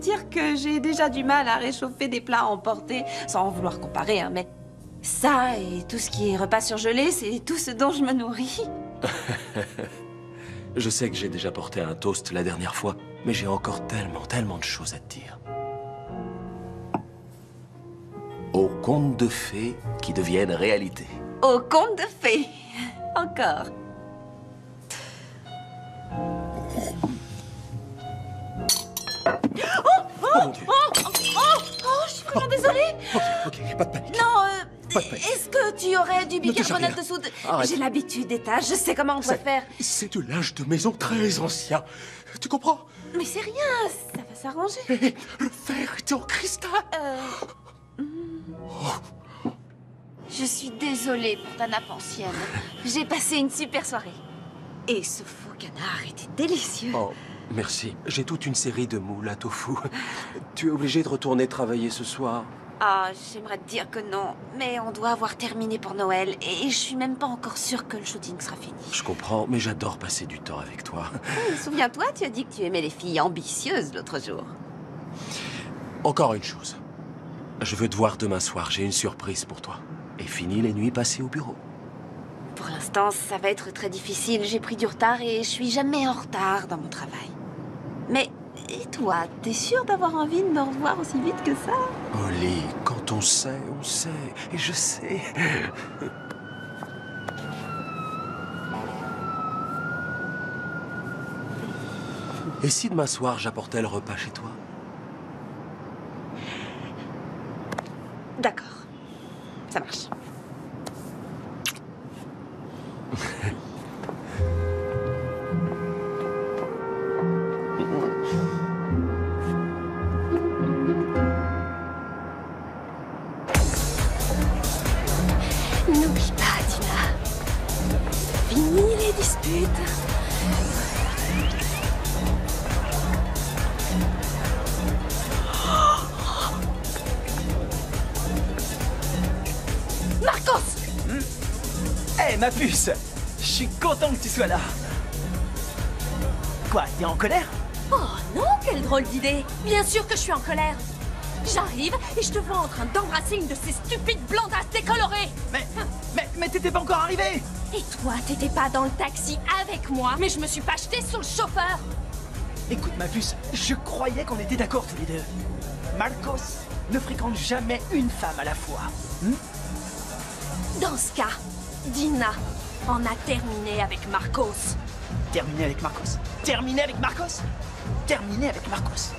Dire que j'ai déjà du mal à réchauffer des plats emportés, sans vouloir comparer, hein, mais ça et tout ce qui est repas surgelés, c'est tout ce dont je me nourris. Je sais que j'ai déjà porté un toast la dernière fois, mais j'ai encore tellement de choses à te dire. Aux contes de fées qui deviennent réalité. Au conte de fées. Encore. Oh mon Dieu. Je suis vraiment désolée. Ok, pas de panique. Non, Pas de panique. est-ce que tu aurais du Ne touche à bicarbonate rien. de soude? Arrête. J'ai l'habitude des tâches, je sais comment on doit faire. C'est du linge de maison très ancien. Tu comprends? Mais c'est rien, ça va s'arranger. Et le fer était en cristal. Je suis désolée pour ta nappe ancienne. J'ai passé une super soirée. Et ce faux canard était délicieux. Oh, merci. J'ai toute une série de moules à tofu. Tu es obligé de retourner travailler ce soir? Ah, j'aimerais te dire que non, mais on doit avoir terminé pour Noël et je suis même pas encore sûre que le shooting sera fini. Je comprends, mais j'adore passer du temps avec toi. Souviens-toi, tu as dit que tu aimais les filles ambitieuses l'autre jour. Encore une chose. Je veux te voir demain soir, j'ai une surprise pour toi. Et fini les nuits passées au bureau. Pour l'instant, ça va être très difficile. J'ai pris du retard et je suis jamais en retard dans mon travail. Mais, et toi, t'es sûre d'avoir envie de me revoir aussi vite que ça? Holly, quand on sait, on sait. Et je sais. Et si demain soir, j'apportais le repas chez toi? D'accord. Ça marche. N'oublie pas, Dina. Fini les disputes. Marcos! Hé, ma puce! Je suis content que tu sois là. Quoi, t'es en colère? Oh non, quelle drôle d'idée. Bien sûr que je suis en colère. J'arrive et je te vois en train d'embrasser une de ces stupides blondasses décolorées. Mais t'étais pas encore arrivé. Et toi, t'étais pas dans le taxi avec moi, mais je me suis pas jetée sur le chauffeur. Écoute, ma puce, je croyais qu'on était d'accord tous les deux. Marcos ne fréquente jamais une femme à la fois. Dans ce cas, Dina en a terminé avec Marcos. Terminé avec Marcos? Terminé avec Marcos? Terminé avec Marcos?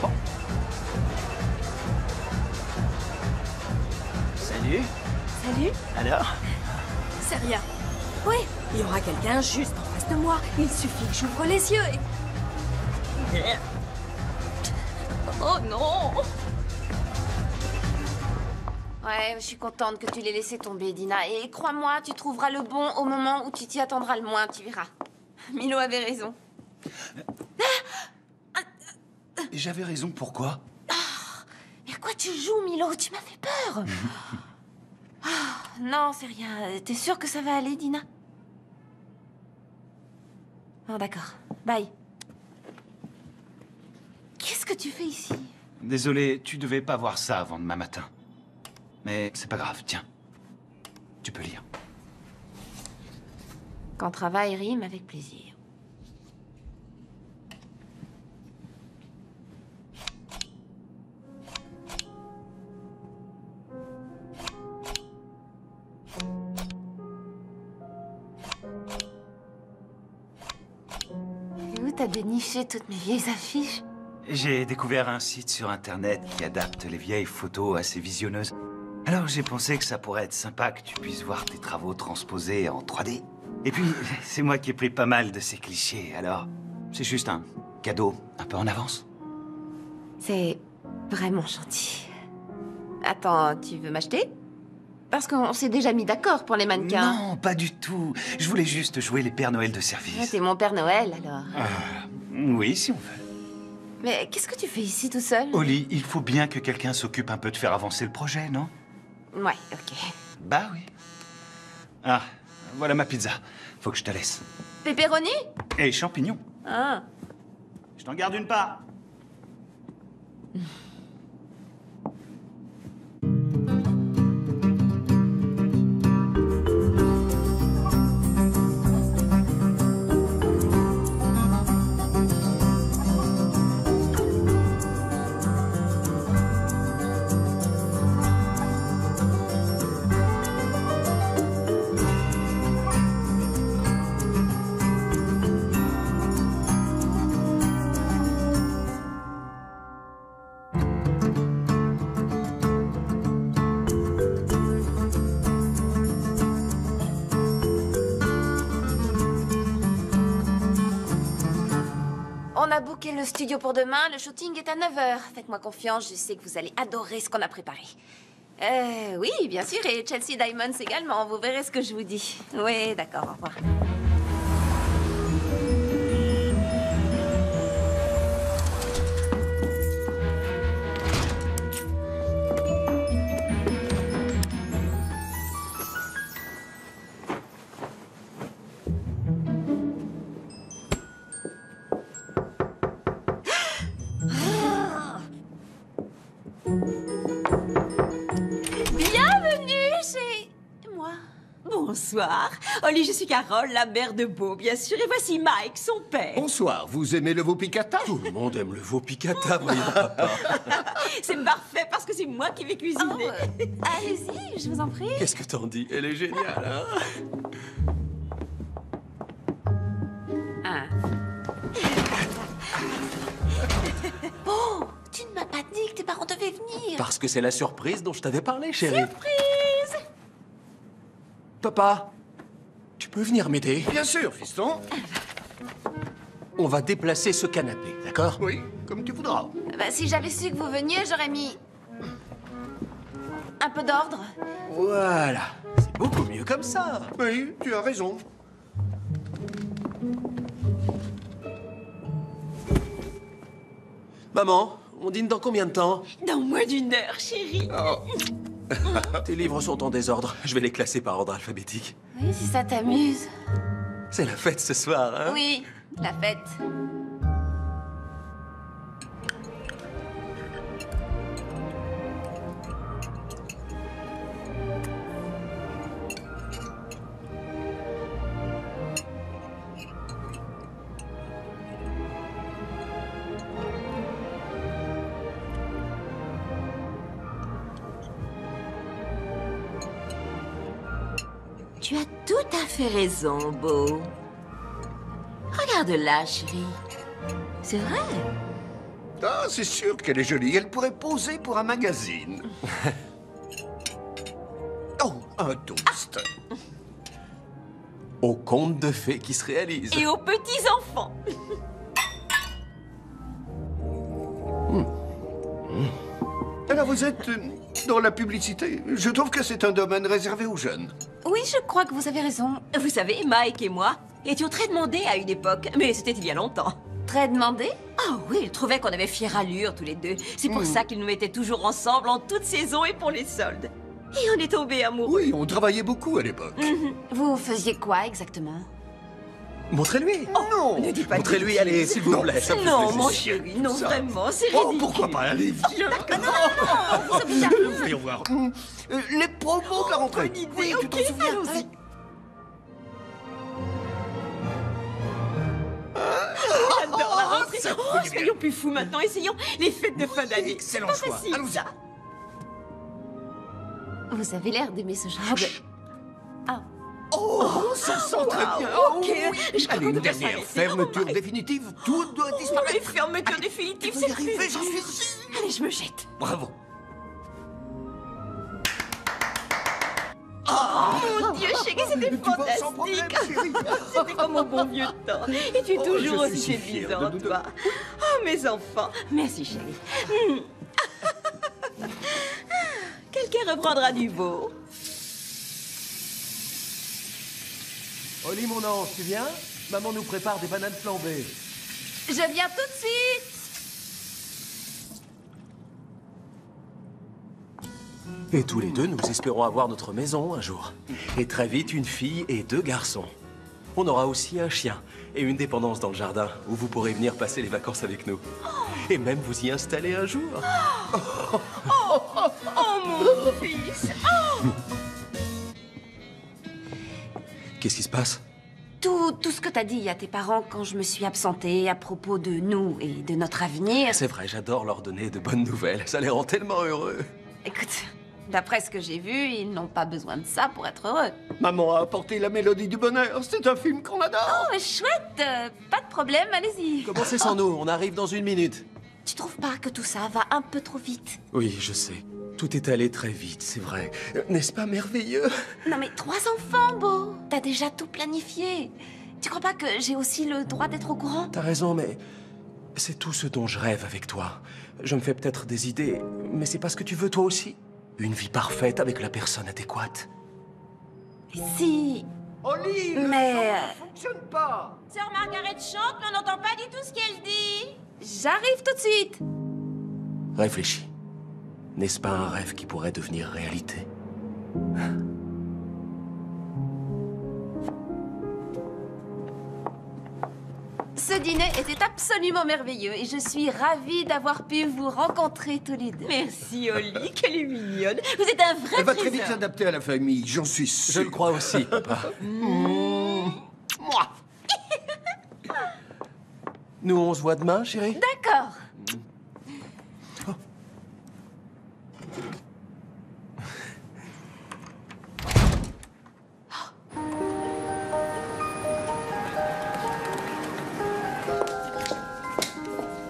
Bon. Salut. Salut. Alors? C'est rien. Oui, il y aura quelqu'un juste en face de moi. Il suffit que j'ouvre les yeux et... Oh non! Ouais, je suis contente que tu l'aies laissé tomber, Dina. Et crois-moi, tu trouveras le bon au moment où tu t'y attendras le moins, tu verras. Milo avait raison. J'avais raison, pourquoi? Mais à quoi tu joues, Milo? Tu m'as fait peur. Non, c'est rien. T'es sûre que ça va aller, Dina? Oh, d'accord. Bye. Qu'est-ce que tu fais ici? Désolé, tu devais pas voir ça avant demain matin. Mais c'est pas grave, tiens. Tu peux lire. Quand travail rime avec plaisir. Et où t'as déniché toutes mes vieilles affiches? J'ai découvert un site sur Internet qui adapte les vieilles photos assez visionneuses. Alors j'ai pensé que ça pourrait être sympa que tu puisses voir tes travaux transposés en 3D. Et puis, c'est moi qui ai pris pas mal de ces clichés, alors c'est juste un cadeau un peu en avance. C'est vraiment gentil. Attends, tu veux m'acheter? Parce qu'on s'est déjà mis d'accord pour les mannequins. Non, pas du tout. Je voulais juste jouer les Pères Noël de service. Ah, t'es mon Père Noël, alors. Oui, si on veut. Mais qu'est-ce que tu fais ici tout seul? Holly, il faut bien que quelqu'un s'occupe un peu de faire avancer le projet, non? Ouais, ok. Bah oui. Ah, voilà ma pizza. Faut que je te laisse. Pepperoni? Et champignons. Ah. Je t'en garde une part. On a booké le studio pour demain, le shooting est à 9h. Faites-moi confiance, je sais que vous allez adorer ce qu'on a préparé. Oui, bien sûr, et Chelsea Diamonds également, vous verrez ce que je vous dis. Oui, d'accord, au revoir. Bienvenue chez moi. Bonsoir. Holly, je suis Carole, la mère de Beau, bien sûr. Et voici Mike, son père. Bonsoir, vous aimez le veau piccata? Tout le monde aime le veau piccata, voyons, papa. C'est parfait parce que c'est moi qui vais cuisiner. Allez-y, je vous en prie. Qu'est-ce que t'en dis? Elle est géniale, hein? Oh, tu ne m'as pas dit que tes parents devaient venir. Parce que c'est la surprise dont je t'avais parlé, chérie. Surprise! Papa, tu peux venir m'aider? Bien sûr, fiston. On va déplacer ce canapé, d'accord? Oui, comme tu voudras. Bah, si j'avais su que vous veniez, j'aurais mis un peu d'ordre. Voilà, c'est beaucoup mieux comme ça. Oui, tu as raison. Maman, on dîne dans combien de temps? Dans moins d'une heure, chérie. Tes livres sont en désordre. Je vais les classer par ordre alphabétique. Oui, si ça t'amuse. C'est la fête ce soir, hein? Oui, la fête. Tu as tout à fait raison, Beau. Regarde là, chérie. C'est vrai. Ah, c'est sûr qu'elle est jolie. Elle pourrait poser pour un magazine. Oh, un toast. Au conte de fées qui se réalise. Et aux petits-enfants. Alors, vous êtes dans la publicité. Je trouve que c'est un domaine réservé aux jeunes. Oui, je crois que vous avez raison. Vous savez, Mike et moi étions très demandés à une époque, mais c'était il y a longtemps. Très demandé? Ah oui, il trouvait qu'on avait fière allure tous les deux. C'est pour ça qu'ils nous mettaient toujours ensemble en toute saison et pour les soldes. Et on est tombés amoureux. Oui, on travaillait beaucoup à l'époque. Vous faisiez quoi exactement? Montrez-lui. Oh, non, ne dis pas. Montrez-lui, allez, s'il vous plaît. ça me fait Non, plaisir. mon chéri, non, Ça. vraiment, c'est Oh, ridicule. pourquoi pas? Allez, viens. Voyons voir. Les promos de la rentrée. Bonne idée, Oui, tu t'en ok, souviens? allons-y. J'adore la rentrée. ça Oh, fait du bien. soyons plus fous maintenant. Essayons les fêtes de fin d'année. Excellent Pas choix. facile, Allons-y. ça. Vous avez l'air d'aimer ce genre de... Ah. Oh, ça sent très bien. Ok, oui. je crois Allez, qu'on une doit dernière s'arrêter. fermeture Oh, définitive. Tout doit les disparaître. fermetures définitives, Vous c'est y arrivez, plus. j'en suis sûr. Allez, je me jette. Bravo. Mon Dieu, chérie, c'était Tu vas sans problème, fantastique. chérie. C'était comme au bon vieux temps. Et tu es Oh, toujours je suis aussi si fier séduisant, de nous deux. toi. Oh, mes enfants. Merci, chérie. Quelqu'un reprendra du beau. Holly, mon ange, tu viens? Maman nous prépare des bananes flambées. Je viens tout de suite. Et tous les deux, nous espérons avoir notre maison un jour. Et très vite, une fille et 2 garçons. On aura aussi un chien et une dépendance dans le jardin où vous pourrez venir passer les vacances avec nous. Et même vous y installer un jour. Oh, mon fils. Oh. Qu'est-ce qui se passe? Tout ce que t'as dit à tes parents quand je me suis absentée à propos de nous et de notre avenir... C'est vrai, j'adore leur donner de bonnes nouvelles. Ça les rend tellement heureux. Écoute, d'après ce que j'ai vu, ils n'ont pas besoin de ça pour être heureux. Maman a apporté la mélodie du bonheur. C'est un film qu'on adore. Oh, chouette. Pas de problème, allez-y. Commencez sans nous, on arrive dans 1 minute. Tu trouves pas que tout ça va un peu trop vite? Oui, je sais. Tout est allé très vite, c'est vrai. N'est-ce pas merveilleux? Non mais 3 enfants, Beau. T'as déjà tout planifié. Tu crois pas que j'ai aussi le droit d'être au courant? T'as raison, mais c'est tout ce dont je rêve avec toi. Je me fais peut-être des idées, mais c'est pas ce que tu veux toi aussi? Une vie parfaite avec la personne adéquate. Si... Oli, mais... ne fonctionne pas. Sœur Margaret chante, mais on n'entend pas du tout ce qu'elle dit. J'arrive tout de suite. Réfléchis. N'est-ce pas un rêve qui pourrait devenir réalité? Ce dîner était absolument merveilleux et je suis ravie d'avoir pu vous rencontrer tous les deux. Merci, Oli, qu'elle est mignonne. Vous êtes un vrai Elle va très vite trésor. s'adapter à la famille, j'en suis sûr. Je le crois aussi, papa. Moi. Nous, on se voit demain, chérie? D'accord.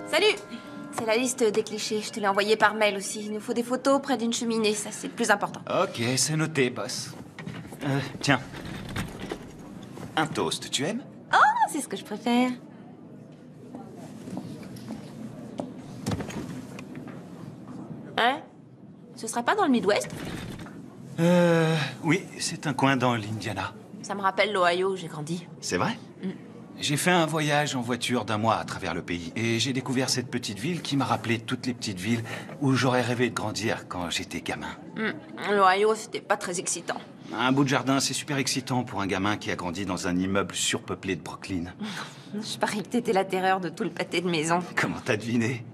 Salut! C'est la liste des clichés. Je te l'ai envoyé par mail aussi. Il nous faut des photos près d'une cheminée. Ça, c'est le plus important. Ok, c'est noté, boss. Tiens. Un toast, tu aimes? Oh, c'est ce que je préfère. Hein? Ce serait pas dans le Midwest? Oui, c'est un coin dans l'Indiana. Ça me rappelle l'Ohio où j'ai grandi. C'est vrai? J'ai fait un voyage en voiture d'1 mois à travers le pays et j'ai découvert cette petite ville qui m'a rappelé toutes les petites villes où j'aurais rêvé de grandir quand j'étais gamin. L'Ohio, c'était pas très excitant. Un bout de jardin, c'est super excitant pour un gamin qui a grandi dans un immeuble surpeuplé de Brooklyn. Je parie que t'étais la terreur de tout le pâté de maison. Comment t'as deviné?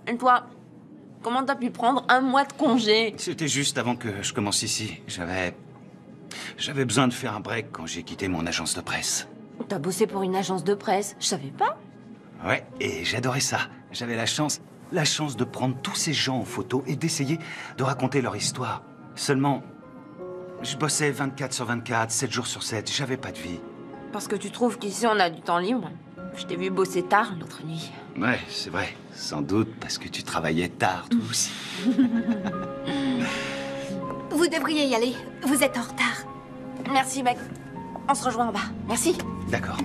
Et toi, comment t'as pu prendre 1 mois de congé? C'était juste avant que je commence ici. J'avais besoin de faire un break quand j'ai quitté mon agence de presse. T'as bossé pour une agence de presse, je savais pas. Ouais, et j'adorais ça. J'avais la chance de prendre tous ces gens en photo et d'essayer de raconter leur histoire. Seulement, je bossais 24 sur 24, 7 jours sur 7, j'avais pas de vie. Parce que tu trouves qu'ici on a du temps libre? Je t'ai vu bosser tard l'autre nuit. Ouais, c'est vrai. Sans doute parce que tu travaillais tard, toi aussi. Vous devriez y aller. Vous êtes en retard. Merci, mec. On se rejoint en bas. Merci. D'accord.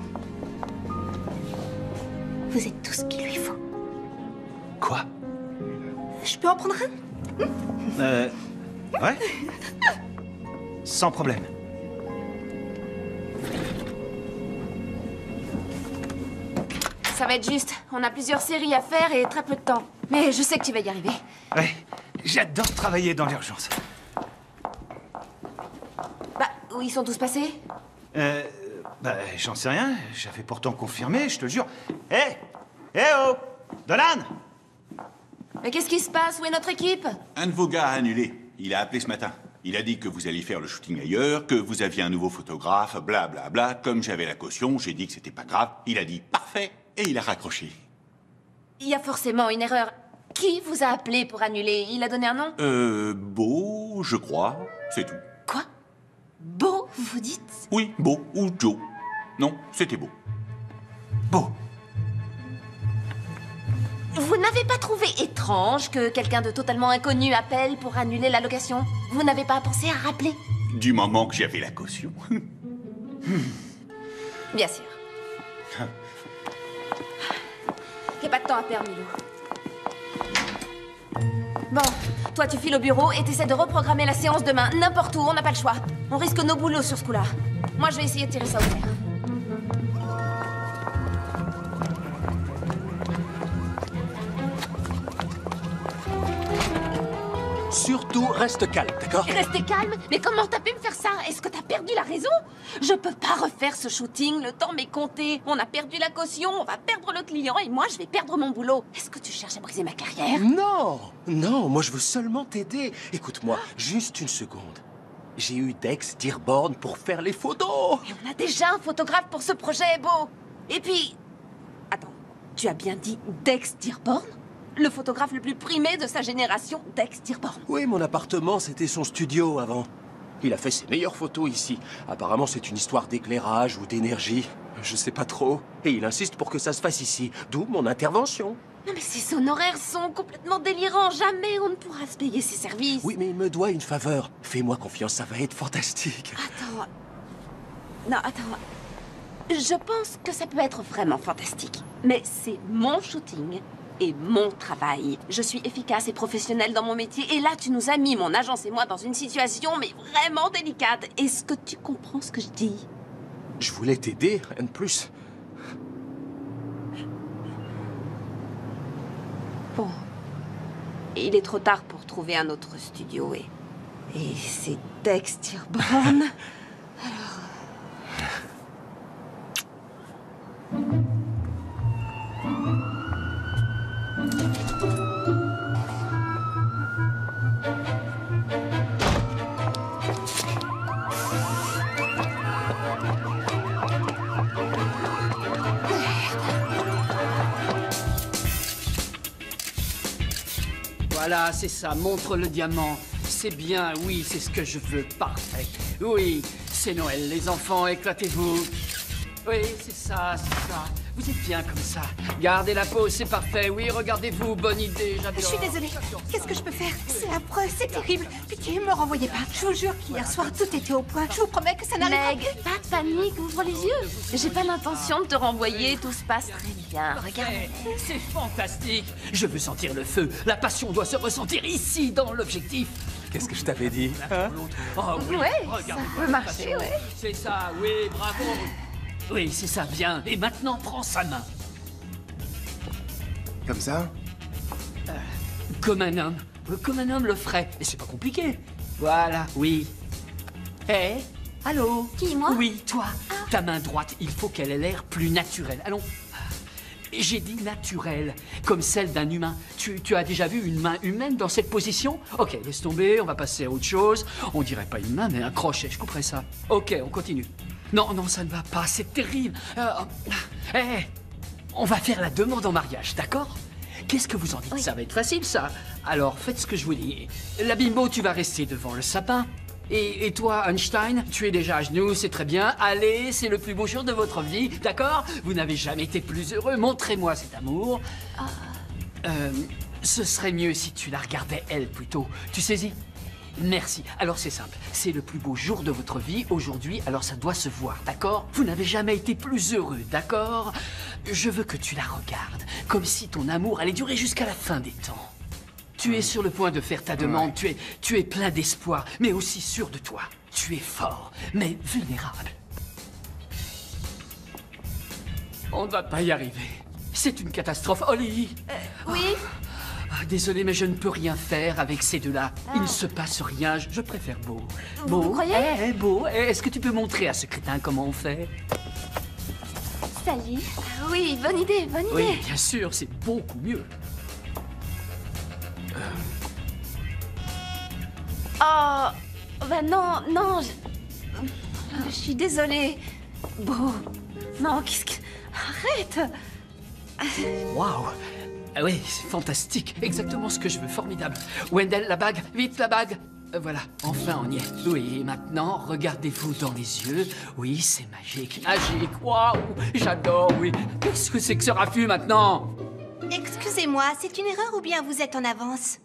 Vous êtes tout ce qu'il lui faut. Quoi? Je peux en prendre un? Ouais. Sans problème. Ça va être juste. On a plusieurs séries à faire et très peu de temps. Mais je sais que tu vas y arriver. Ouais, j'adore travailler dans l'urgence. Bah, où ils sont tous passés? J'en sais rien. J'avais pourtant confirmé, je te jure. Hé! Oh! Dolan! Mais qu'est-ce qui se passe? Où est notre équipe? Un de vos gars a annulé. Il a appelé ce matin. Il a dit que vous alliez faire le shooting ailleurs, que vous aviez un nouveau photographe, blablabla. Bla, bla. Comme j'avais la caution, j'ai dit que c'était pas grave. Il a dit parfait et il a raccroché. Il y a forcément une erreur. Qui vous a appelé pour annuler? Il a donné un nom? Beau, je crois. C'est tout. Quoi? Beau, vous dites? Oui, Beau ou Joe. Non, c'était Beau. Beau. Vous n'avez pas trouvé étrange que quelqu'un de totalement inconnu appelle pour annuler la location? Vous n'avez pas pensé à rappeler? Du moment que j'avais la caution. Bien sûr. Il n'y a pas de temps à perdre, Milo. Bon, toi tu files au bureau et t'essaies de reprogrammer la séance demain, n'importe où, on n'a pas le choix. On risque nos boulots sur ce coup-là. Moi je vais essayer de tirer ça au clair. Surtout, reste calme, d'accord? Restez calme. Mais comment t'as pu me faire ça? Est-ce que t'as perdu la raison? Je peux pas refaire ce shooting. Le temps m'est compté. On a perdu la caution, on va perdre le client et moi, je vais perdre mon boulot. Est-ce que tu cherches à briser ma carrière? Non! Non, moi je veux seulement t'aider. Écoute-moi, juste une seconde. J'ai eu Dex Dearborn pour faire les photos. Et on a déjà un photographe pour ce projet, Beau. Et puis... Attends, tu as bien dit Dex Dearborn? Le photographe le plus primé de sa génération, Dex Dearborn. Oui, mon appartement, c'était son studio avant. Il a fait ses meilleures photos ici. Apparemment, c'est une histoire d'éclairage ou d'énergie. Je sais pas trop. Et il insiste pour que ça se fasse ici. D'où mon intervention. Non mais ces honoraires sont complètement délirants. Jamais on ne pourra se payer ses services. Oui, mais il me doit une faveur. Fais-moi confiance, ça va être fantastique. Attends... Non, attends... Je pense que ça peut être vraiment fantastique. Mais c'est mon shooting et mon travail. Je suis efficace et professionnelle dans mon métier. Et là, tu nous as mis, mon agence et moi, dans une situation mais vraiment délicate. Est-ce que tu comprends ce que je dis? Je voulais t'aider, rien de plus. Bon. Il est trop tard pour trouver un autre studio et c'est Dex Dearborn. Alors... Voilà, c'est ça, montre le diamant. C'est bien, oui, c'est ce que je veux, parfait. Oui, c'est Noël, les enfants, éclatez-vous. Oui, c'est ça, c'est ça. Vous êtes bien comme ça. Gardez la pose, c'est parfait. Oui, regardez-vous, bonne idée, j'adore. Je suis désolée. Qu'est-ce que je peux faire? C'est affreux, c'est terrible. Pitié, me renvoyez pas. Je vous jure qu'hier soir, tout était au point. Je vous promets que ça n'arrivera Meg, pas de panique, ouvre les yeux. J'ai pas l'intention de te renvoyer, tout se passe très bien. Regarde. C'est fantastique. Je veux sentir le feu. La passion doit se ressentir ici, dans l'objectif. Qu'est-ce que je t'avais dit, hein? Oh oui, Ouais, regardez ça peut marcher, ouais. C'est ça, oui, bravo. Oui, c'est ça, bien. Et maintenant, prends sa main. Comme ça? Comme un homme. Comme un homme le ferait. Et c'est pas compliqué. Voilà, oui. Hé, allô? Qui, moi? Oui, toi. Ta main droite, il faut qu'elle ait l'air plus naturelle. Allons. J'ai dit naturelle, comme celle d'un humain. Tu as déjà vu une main humaine dans cette position? Ok, laisse tomber, on va passer à autre chose. On dirait pas une main, mais un crochet, je couperai ça. Ok, on continue. Non, non, ça ne va pas, c'est terrible. Hé, on va faire la demande en mariage, d'accord? Qu'est-ce que vous en dites? Oui. Ça va être facile, ça. Alors, faites ce que je vous dis. La bimbo, tu vas rester devant le sapin. Et toi, Einstein, tu es déjà à genoux, c'est très bien. Allez, c'est le plus beau jour de votre vie, d'accord? Vous n'avez jamais été plus heureux. Montrez-moi cet amour. Ce serait mieux si tu la regardais, elle, plutôt. Tu saisis? Merci. Alors, c'est simple. C'est le plus beau jour de votre vie aujourd'hui, alors ça doit se voir, d'accord? Vous n'avez jamais été plus heureux, d'accord? Je veux que tu la regardes, comme si ton amour allait durer jusqu'à la fin des temps. Tu es sur le point de faire ta demande, tu es plein d'espoir, mais aussi sûr de toi. Tu es fort, mais vulnérable. On ne va pas y arriver. C'est une catastrophe. Holly! Oui? Désolé, mais je ne peux rien faire avec ces deux-là. Il ne se passe rien, je préfère Beau. Beau, Vous croyez? Beau, est-ce que tu peux montrer à ce crétin comment on fait? Salut. Oui, bonne idée, bonne idée. Oui, bien sûr, c'est beaucoup mieux. Oh, bah non, non, je suis désolée. Beau, non, qu'est-ce que... Arrête. Waouh! Ah oui, c'est fantastique, exactement ce que je veux, formidable. Wendell, la bague, vite la bague. Voilà, enfin on y est. Oui, et maintenant, regardez-vous dans les yeux. Oui, c'est magique, magique, waouh! J'adore, oui. Qu'est-ce que c'est que ce raffut maintenant? Excusez-moi, c'est une erreur ou bien vous êtes en avance?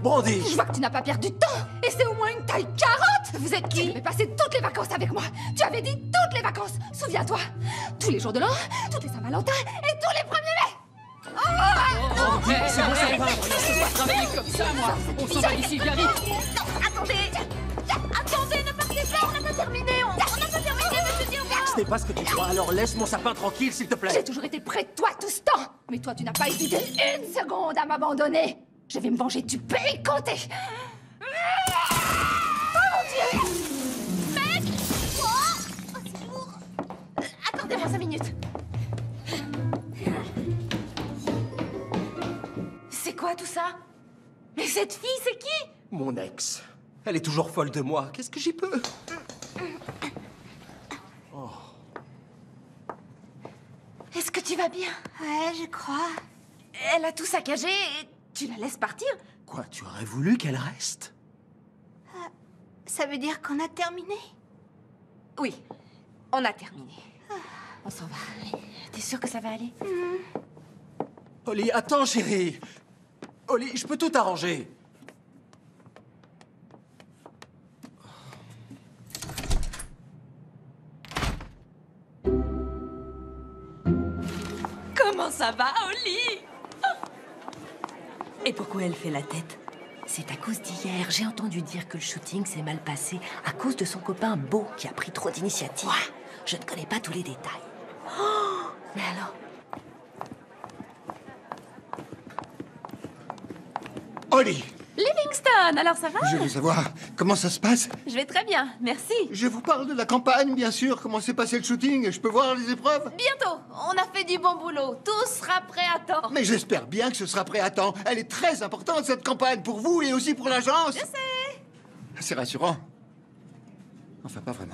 Brandy! Je vois que tu n'as pas perdu de temps. Et c'est au moins une taille carotte. Vous êtes qui? Tu avais passé toutes les vacances avec moi. Tu avais dit toutes les vacances. Souviens-toi. Tous les jours de l'an, toutes les Saint-Valentin et tous les 1er mai. C'est bon, ça va. On peut pas travailler comme ça, moi. On s'en va d'ici, viens vite. Non, attendez. Attendez, ne partez pas, on n'a pas terminé. On n'a pas terminé, monsieur Dearborn. Ce n'est pas ce que tu crois, alors laisse mon sapin tranquille, s'il te plaît. J'ai toujours été près de toi tout ce temps. Mais toi, tu n'as pas hésité une seconde à m'abandonner. Je vais me venger du pélicanté. Oh mon Dieu! Mec! Oh, c'est lourd. Attendez-moi 5 minutes. C'est quoi tout ça? Mais cette fille, c'est qui? Mon ex. Elle est toujours folle de moi. Qu'est-ce que j'y peux? Oh. Est-ce que tu vas bien? Ouais, je crois. Elle a tout saccagé et tu la laisses partir? Quoi, tu aurais voulu qu'elle reste? Ça veut dire qu'on a terminé? Oui, on a terminé. On s'en va. T'es sûre que ça va aller? Oli, attends, chérie. Oli, je peux tout arranger. Comment ça va, Oli? Et pourquoi elle fait la tête? C'est à cause d'hier. J'ai entendu dire que le shooting s'est mal passé à cause de son copain Beau qui a pris trop d'initiative. Je ne connais pas tous les détails. Oh, mais alors? Oli! Livingston, alors ça va? Je veux savoir comment ça se passe. Je vais très bien, merci. Je vous parle de la campagne, bien sûr. Comment s'est passé le shooting? Je peux voir les épreuves? Bientôt, on a fait du bon boulot. Tout sera prêt à temps. Mais j'espère bien que ce sera prêt à temps. Elle est très importante, cette campagne, pour vous et aussi pour l'agence. Je sais. C'est rassurant. Enfin, pas vraiment.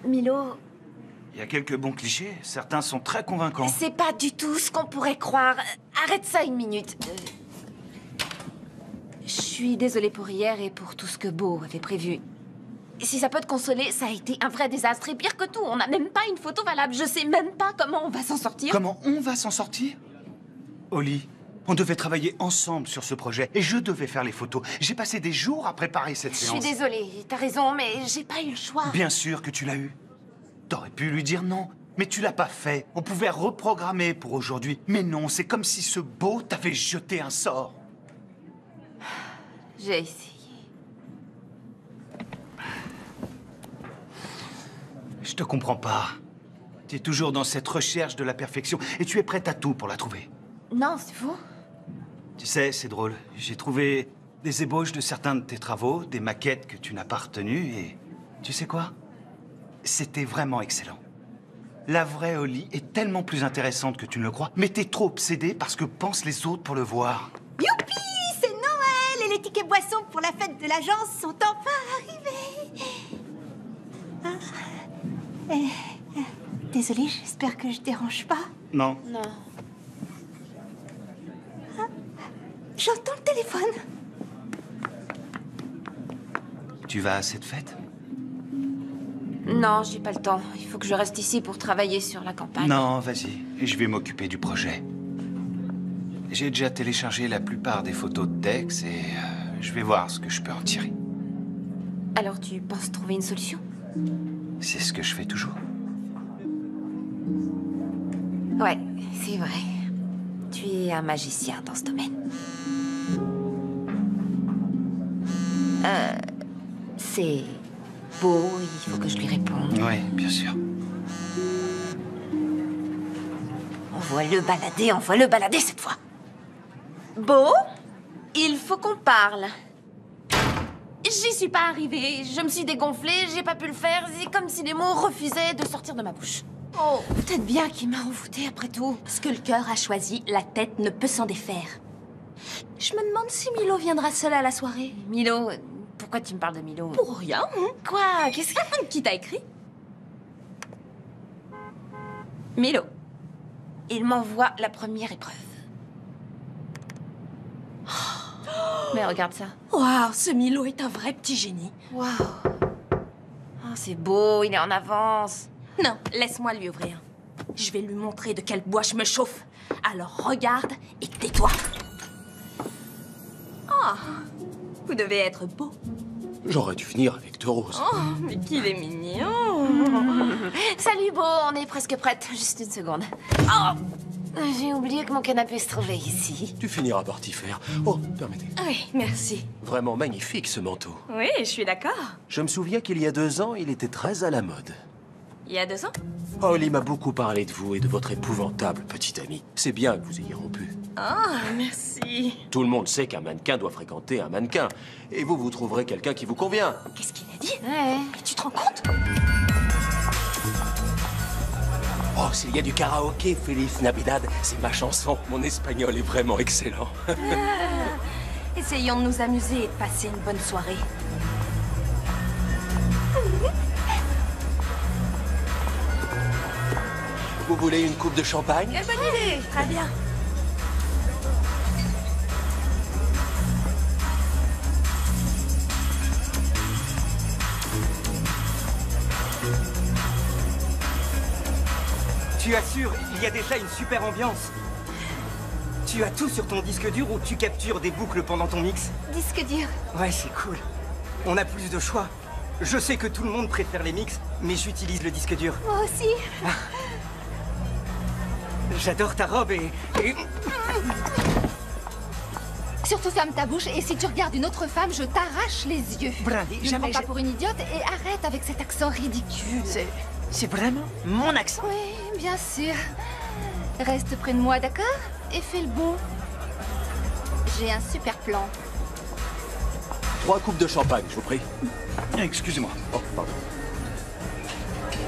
Milo, Il y a quelques bons clichés. Certains sont très convaincants. c'est pas du tout ce qu'on pourrait croire. Arrête ça 1 minute. Je suis désolée pour hier et pour tout ce que Beau avait prévu. Si ça peut te consoler, ça a été un vrai désastre. Et pire que tout, on n'a même pas une photo valable. Je sais même pas comment on va s'en sortir. Comment on va s'en sortir? Oli, on devait travailler ensemble sur ce projet et je devais faire les photos. J'ai passé des jours à préparer cette Je séance. suis désolée, t'as raison, mais j'ai pas eu le choix. Bien sûr que tu l'as eu. T'aurais pu lui dire non, mais tu l'as pas fait. On pouvait reprogrammer pour aujourd'hui. Mais non, c'est comme si ce Beau t'avait jeté un sort. J'ai essayé. Je te comprends pas. Tu es toujours dans cette recherche de la perfection et tu es prête à tout pour la trouver. Non, c'est faux. Tu sais, c'est drôle. J'ai trouvé des ébauches de certains de tes travaux, des maquettes que tu n'as pas retenues et... Tu sais quoi? C'était vraiment excellent. La vraie Oli est tellement plus intéressante que tu ne le crois, mais t'es trop obsédée par ce que pensent les autres pour le voir. Youpi! C'est Noël et les tickets boissons pour la fête de l'agence sont enfin arrivés. Désolée, j'espère que je dérange pas. Non. Non. J'entends le téléphone. Tu vas à cette fête? Non, j'ai pas le temps. Il faut que je reste ici pour travailler sur la campagne. Non, vas-y. Je vais m'occuper du projet. J'ai déjà téléchargé la plupart des photos de Dex et je vais voir ce que je peux en tirer. Alors tu penses trouver une solution? C'est ce que je fais toujours. Ouais, c'est vrai. Tu es un magicien dans ce domaine. C'est Beau, il faut que je lui réponde. Oui, bien sûr. Envoie-le balader cette fois. Beau, il faut qu'on parle. J'y suis pas arrivée, je me suis dégonflée, j'ai pas pu le faire. C'est comme si les mots refusaient de sortir de ma bouche. Oh, peut-être bien qu'il m'a envoûtée après tout. Ce que le cœur a choisi, la tête ne peut s'en défaire. Je me demande si Milo viendra seul à la soirée. Milo, pourquoi tu me parles de Milo? Pour rien. Quoi? Qu'est-ce qui t'a écrit? Milo, il m'envoie la première épreuve. Mais regarde ça. Waouh, ce Milo est un vrai petit génie. Waouh. Oh, c'est beau, il est en avance. Non, laisse-moi lui ouvrir. Je vais lui montrer de quel bois je me chauffe. Alors regarde et tais-toi. Oh, vous devez être beau. J'aurais dû venir avec 2 roses. Oh, mais qu'il est mignon. Salut, Beau, on est presque prête. Juste une seconde. Oh, J'ai oublié que mon canapé se trouvait ici. Tu finiras par t'y faire. Oh, permettez. Oui, merci. Vraiment magnifique, ce manteau. Oui, je suis d'accord. Je me souviens qu'il y a 2 ans, il était très à la mode. Il y a 2 ans? Holly m'a beaucoup parlé de vous et de votre épouvantable petite amie. C'est bien que vous ayez rompu. Oh, merci. Tout le monde sait qu'un mannequin doit fréquenter un mannequin. Et vous trouverez quelqu'un qui vous convient. Qu'est-ce qu'il a dit? Ouais. Mais tu te rends compte? Oh, s'il y a du karaoké, Feliz Navidad, c'est ma chanson. Mon espagnol est vraiment excellent. Essayons de nous amuser et de passer une bonne soirée. Vous voulez une coupe de champagne? Quelle bonne idée! Très bien. Tu assures, il y a déjà une super ambiance. Tu as tout sur ton disque dur ou tu captures des boucles pendant ton mix? Disque dur. Ouais, c'est cool. On a plus de choix. Je sais que tout le monde préfère les mix, mais j'utilise le disque dur. Moi aussi. J'adore ta robe et... Surtout ferme ta bouche et si tu regardes une autre femme, je t'arrache les yeux. Brandy, Ne me prends pas pour une idiote et arrête avec cet accent ridicule. C'est vraiment mon accent? Oui, bien sûr. Reste près de moi, d'accord? Et fais le bon. J'ai un super plan. 3 coupes de champagne, je vous prie. Excusez-moi. Oh, pardon.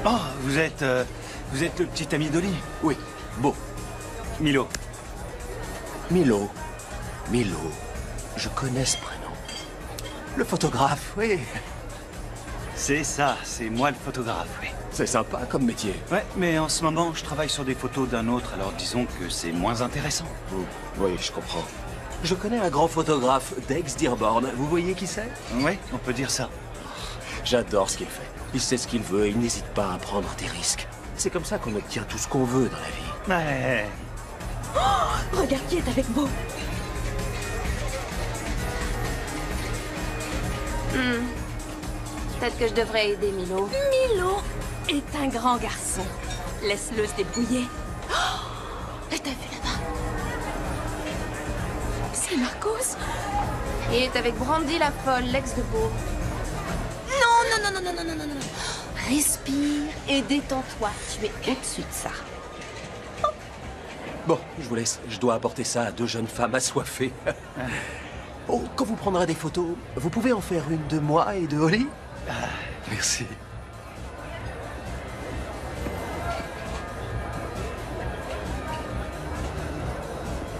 Oh, vous êtes le petit ami d'Oli? Oui, beau. Milo. Milo. Je connais ce prénom. Le photographe, oui. C'est ça, c'est moi le photographe, oui. C'est sympa comme métier. Ouais, mais en ce moment, je travaille sur des photos d'un autre, alors disons que c'est moins intéressant. Oui, je comprends. Je connais un grand photographe d'Aix Dearborn. Vous voyez qui c'est? Oui, on peut dire ça. J'adore ce qu'il fait. Il sait ce qu'il veut et il n'hésite pas à prendre des risques. C'est comme ça qu'on obtient tout ce qu'on veut dans la vie. Ouais. Oh, regarde qui est avec Beau. Peut-être que je devrais aider Milo. Milo est un grand garçon. Laisse-le se débrouiller. Oh, t'as vu là-bas? C'est Marcos. Il est avec Brandy la folle, l'ex de Beau. Non. Respire et détends-toi. Tu es au-dessus de ça. Bon, je vous laisse. Je dois apporter ça à 2 jeunes femmes assoiffées. Oh, quand vous prendrez des photos, vous pouvez en faire une de moi et de Holly? Merci.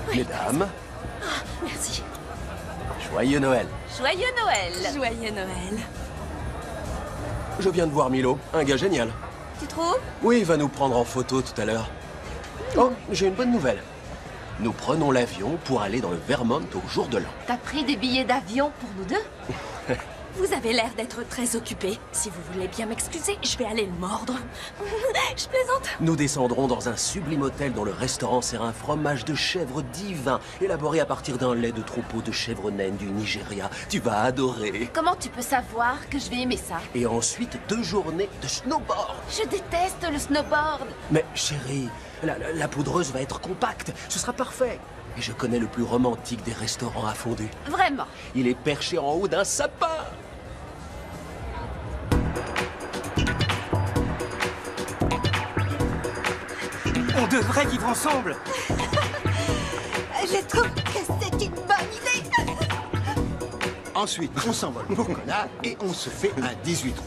Oui, Mesdames, merci. joyeux Noël. Joyeux Noël. Joyeux Noël. Je viens de voir Milo, un gars génial. Tu trouves? Oui, il va nous prendre en photo tout à l'heure. Oh, j'ai une bonne nouvelle. Nous prenons l'avion pour aller dans le Vermont au jour de l'an. T'as pris des billets d'avion pour nous deux? Vous avez l'air d'être très occupé. Si vous voulez bien m'excuser, je vais aller le mordre. Je plaisante. Nous descendrons dans un sublime hôtel dont le restaurant sert un fromage de chèvre divin, élaboré à partir d'un lait de troupeau de chèvres naines du Nigeria. Tu vas adorer. Comment tu peux savoir que je vais aimer ça? Et ensuite, 2 journées de snowboard. Je déteste le snowboard. Mais chérie, la poudreuse va être compacte. Ce sera parfait. Et je connais le plus romantique des restaurants à fondue. Vraiment? Il est perché en haut d'un sapin. On devrait vivre ensemble. Je trouve que c'est une bonne idée. Ensuite, on s'envole pour Kona et on se fait un 18 trous.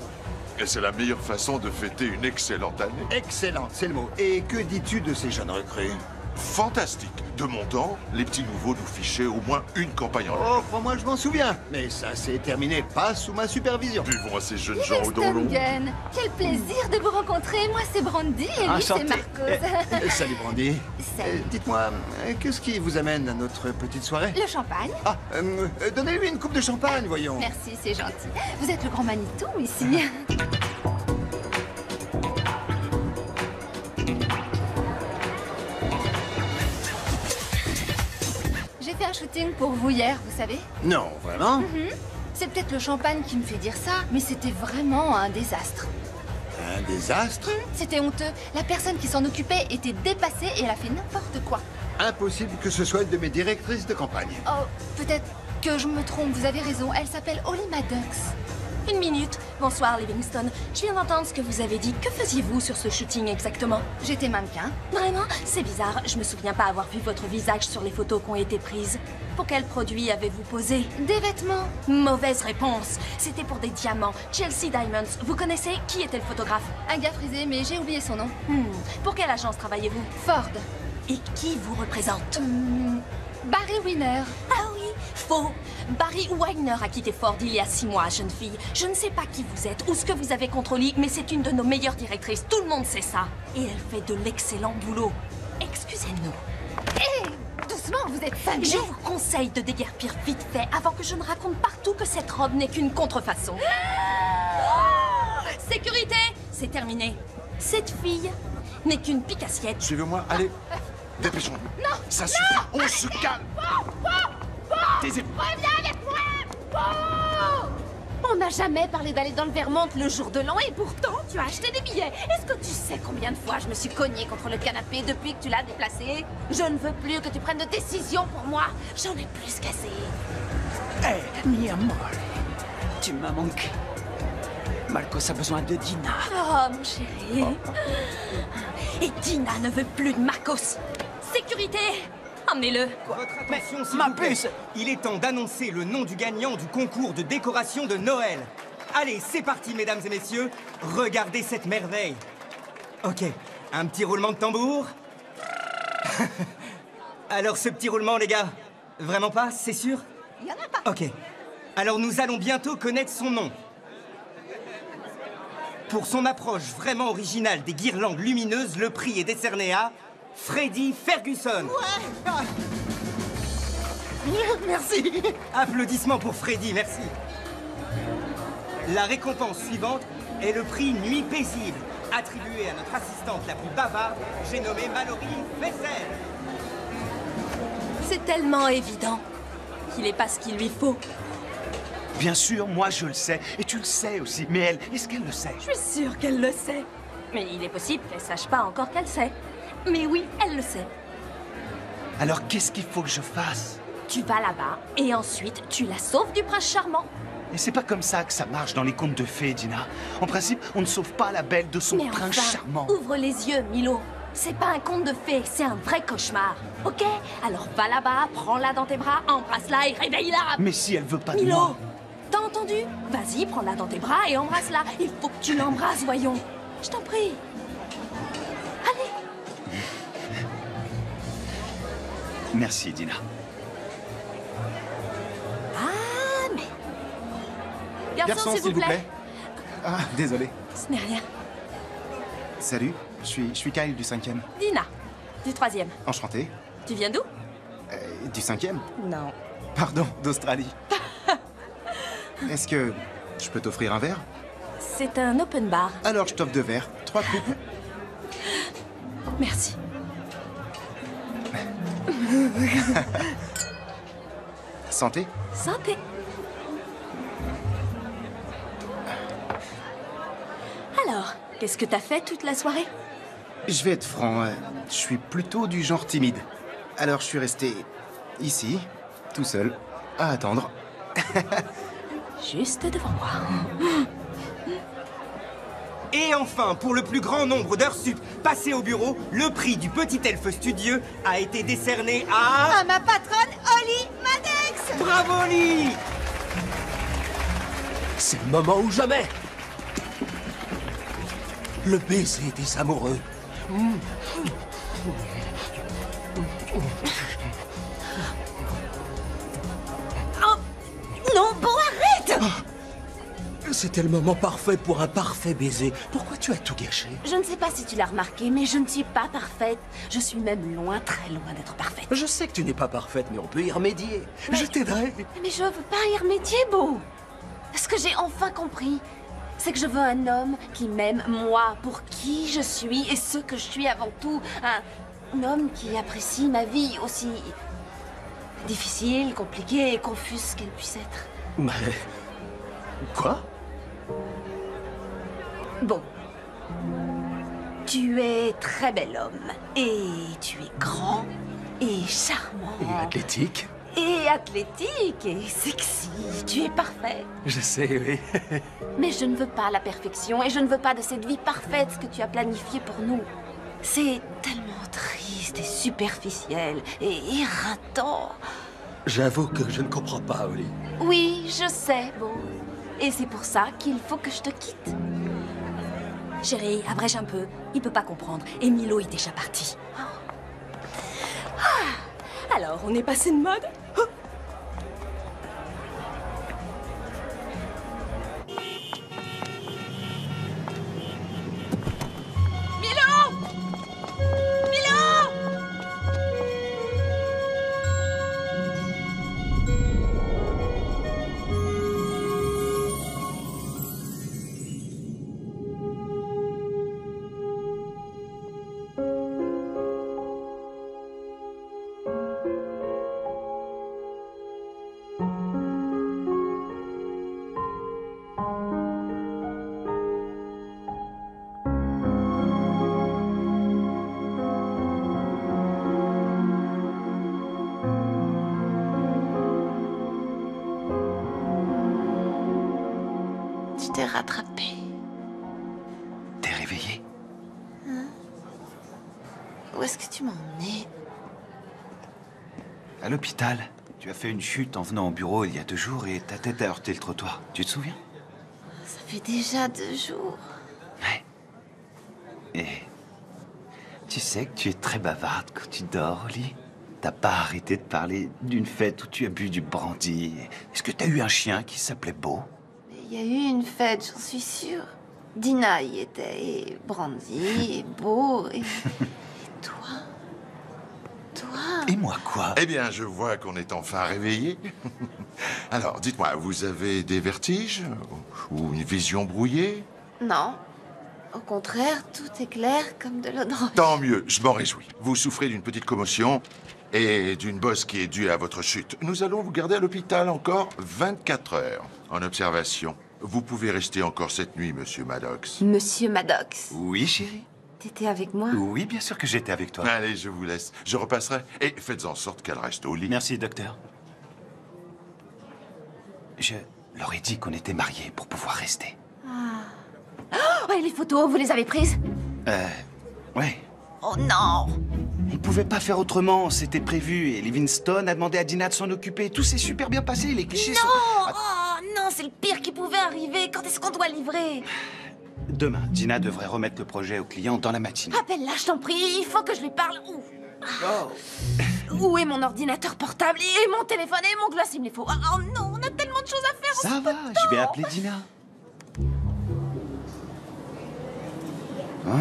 Et c'est la meilleure façon de fêter une excellente année. Excellent, c'est le mot. Et que dis-tu de ces jeunes recrues? Fantastique. De mon temps, les petits nouveaux nous fichaient au moins une campagne en Oh, crois-moi, je m'en souviens. Mais ça s'est terminé pas sous ma supervision. Buvons à ces jeunes gens au dos long. Gun, quel plaisir de vous rencontrer. Moi, c'est Brandy et lui, c'est Enchanté. Marcos. Salut Brandy. Salut. Dites-moi, qu'est-ce qui vous amène à notre petite soirée? Le champagne. Ah, donnez-lui une coupe de champagne, voyons. Merci, c'est gentil. Vous êtes le grand Manitou ici. J'ai fait un shooting pour vous hier, vous savez? Non, vraiment? C'est peut-être le champagne qui me fait dire ça, mais c'était vraiment un désastre. Un désastre? C'était honteux. La personne qui s'en occupait était dépassée et elle a fait n'importe quoi. Impossible que ce soit une de mes directrices de campagne. Oh, peut-être que je me trompe, vous avez raison. Elle s'appelle Holly Maddox. Une minute. Bonsoir, Livingston. Je viens d'entendre ce que vous avez dit. Que faisiez-vous sur ce shooting exactement? J'étais mannequin. Vraiment? C'est bizarre. Je me souviens pas avoir vu votre visage sur les photos qui ont été prises. Pour quel produit avez-vous posé? Des vêtements. Mauvaise réponse. C'était pour des diamants. Chelsea Diamonds. Vous connaissez? Qui était le photographe? Un gars frisé, mais j'ai oublié son nom. Pour quelle agence travaillez-vous? Ford. Et qui vous représente? Barry Winner. Ah oui, faux. Barry Weiner a quitté Ford il y a 6 mois, jeune fille. Je ne sais pas qui vous êtes ou ce que vous avez contre Holly, mais c'est une de nos meilleures directrices. Tout le monde sait ça. Et elle fait de l'excellent boulot. Excusez-nous. Hé, doucement, vous êtes cinglés. Je vous conseille de déguerpir vite fait avant que je ne raconte partout que cette robe n'est qu'une contrefaçon. Sécurité, c'est terminé. Cette fille n'est qu'une pique-assiette. Suivez-moi, allez. Dépêchons-nous. Non. Ça suffit, on se calme. Taisez-vous. Reviens avec moi. On n'a jamais parlé d'aller dans le Vermont le jour de l'an et pourtant tu as acheté des billets. Est-ce que tu sais combien de fois je me suis cognée contre le canapé depuis que tu l'as déplacé? Je ne veux plus que tu prennes de décisions pour moi. J'en ai plus qu'assez. Hé, mi amore, tu m'as manqué. Marcos a besoin de Dina. Oh, mon chéri. Et Dina ne veut plus de Marcos. Sécurité, emmenez-le. Votre attention, s'il vous plaît. Il est temps d'annoncer le nom du gagnant du concours de décoration de Noël. Allez, c'est parti, mesdames et messieurs. Regardez cette merveille. Ok, un petit roulement de tambour. Alors, ce petit roulement, les gars, vraiment pas, c'est sûr? Il y en a pas. Ok. Alors, nous allons bientôt connaître son nom. Pour son approche vraiment originale des guirlandes lumineuses, le prix est décerné à Freddy Ferguson. Ouais. Merci. Applaudissements pour Freddy, merci. La récompense suivante est le prix Nuit paisible, attribué à notre assistante la plus bavarde, j'ai nommé Mallory Fessel. C'est tellement évident qu'il n'est pas ce qu'il lui faut. Bien sûr, moi je le sais, et tu le sais aussi. Mais elle, est-ce qu'elle le sait? Je suis sûre qu'elle le sait. Mais il est possible qu'elle sache pas encore qu'elle sait. Mais oui, elle le sait. Alors qu'est-ce qu'il faut que je fasse? Tu vas là-bas, et ensuite, tu la sauves du prince charmant. Et c'est pas comme ça que ça marche dans les contes de fées, Dina. En principe, on ne sauve pas la belle de son Mais prince enfin, charmant. Ouvre les yeux, Milo. C'est pas un conte de fées, c'est un vrai cauchemar. Ok? Alors va là-bas, prends-la dans tes bras, embrasse-la et réveille-la. Mais si elle veut pas de Milo, moi... t'as entendu? Vas-y, prends-la dans tes bras et embrasse-la. Il faut que tu l'embrasses, voyons. Je t'en prie. Allez. Merci, Dina. Ah, mais... Garçon, s'il vous plaît. Ah, désolé. Ce n'est rien. Salut, je suis Kyle du 5e. Dina, du 3e. Enchanté. Tu viens d'où? Du 5e? Non. Pardon, d'Australie. Est-ce que je peux t'offrir un verre? C'est un open bar. Alors je t'offre 2 verres, 3 coupes. Merci. Santé. Santé. Alors, qu'est-ce que t'as fait toute la soirée? Je vais être franc, je suis plutôt du genre timide. Alors je suis resté ici, tout seul, à attendre. Juste devant moi. Et enfin, pour le plus grand nombre d'heures sup passées au bureau, le prix du petit elfe studieux a été décerné à... À ma patronne, Holly Maddox. Bravo, Holly! C'est le moment ou jamais. Le baiser des amoureux. Oh non, bon, arrête! C'était le moment parfait pour un parfait baiser. Pourquoi tu as tout gâché? Je ne sais pas si tu l'as remarqué, mais je ne suis pas parfaite. Je suis même loin, très loin d'être parfaite. Je sais que tu n'es pas parfaite, mais on peut y remédier. Mais- Je t'aiderai. Mais je veux pas y remédier, Beau. Ce que j'ai enfin compris, c'est que je veux un homme qui m'aime, moi, pour qui je suis et ce que je suis avant tout. Un homme qui apprécie ma vie aussi difficile, compliquée et confuse qu'elle puisse être. Mais... Quoi? Bon, Tu es très bel homme. Et tu es grand et charmant. Et athlétique. Et athlétique et sexy. Tu es parfait. Je sais, oui. Mais je ne veux pas la perfection et je ne veux pas de cette vie parfaite que tu as planifiée pour nous. C'est tellement triste et superficiel et éreintant. J'avoue que je ne comprends pas, Oli. Oui, je sais, Beau. Et c'est pour ça qu'il faut que je te quitte. Chérie, abrège un peu. Il peut pas comprendre. Et Milo est déjà parti. Ah, alors, on est passé de mode? Tu t'es rattrapé. T'es réveillé? Hein? Où est-ce que tu m'as emmené? À l'hôpital. Tu as fait une chute en venant au bureau il y a 2 jours et ta tête a heurté le trottoir. Tu te souviens? Ça fait déjà 2 jours. Et tu sais que tu es très bavarde quand tu dors au lit. T'as pas arrêté de parler d'une fête où tu as bu du brandy. Est-ce que t'as eu un chien qui s'appelait Beau? Il y a eu une fête, j'en suis sûre. Dina y était, et Brandy, et Beau, et toi? Toi? Et moi quoi? Eh bien, je vois qu'on est enfin réveillé. Alors, dites-moi, vous avez des vertiges? Ou une vision brouillée? Non. Au contraire, tout est clair comme de l'eau de roche. Tant mieux, je m'en réjouis. Vous souffrez d'une petite commotion et d'une bosse qui est due à votre chute. Nous allons vous garder à l'hôpital encore 24 heures en observation. Vous pouvez rester encore cette nuit, Monsieur Maddox. Monsieur Maddox, Oui, chérie? t'étais avec moi? Oui, bien sûr que j'étais avec toi. Allez, je vous laisse. Je repasserai. Et faites en sorte qu'elle reste au lit. Merci, docteur. Je leur ai dit qu'on était mariés pour pouvoir rester. Oh, et les photos, vous les avez prises? Ouais. Oh non! On pouvait pas faire autrement, c'était prévu. Et Livingstone a demandé à Dina de s'en occuper. Tout s'est super bien passé, les clichés sont... Non! Oh non, c'est le pire qui pouvait arriver. Quand est-ce qu'on doit livrer? Demain, Dina devrait remettre le projet au client dans la matinée. Appelle-la, je t'en prie. Il faut que je lui parle. Oh. Où est mon ordinateur portable et mon téléphone et mon gloss? Il me les faut. Oh non, on a tellement de choses à faire. Ça va, je vais appeler Dina. Oh,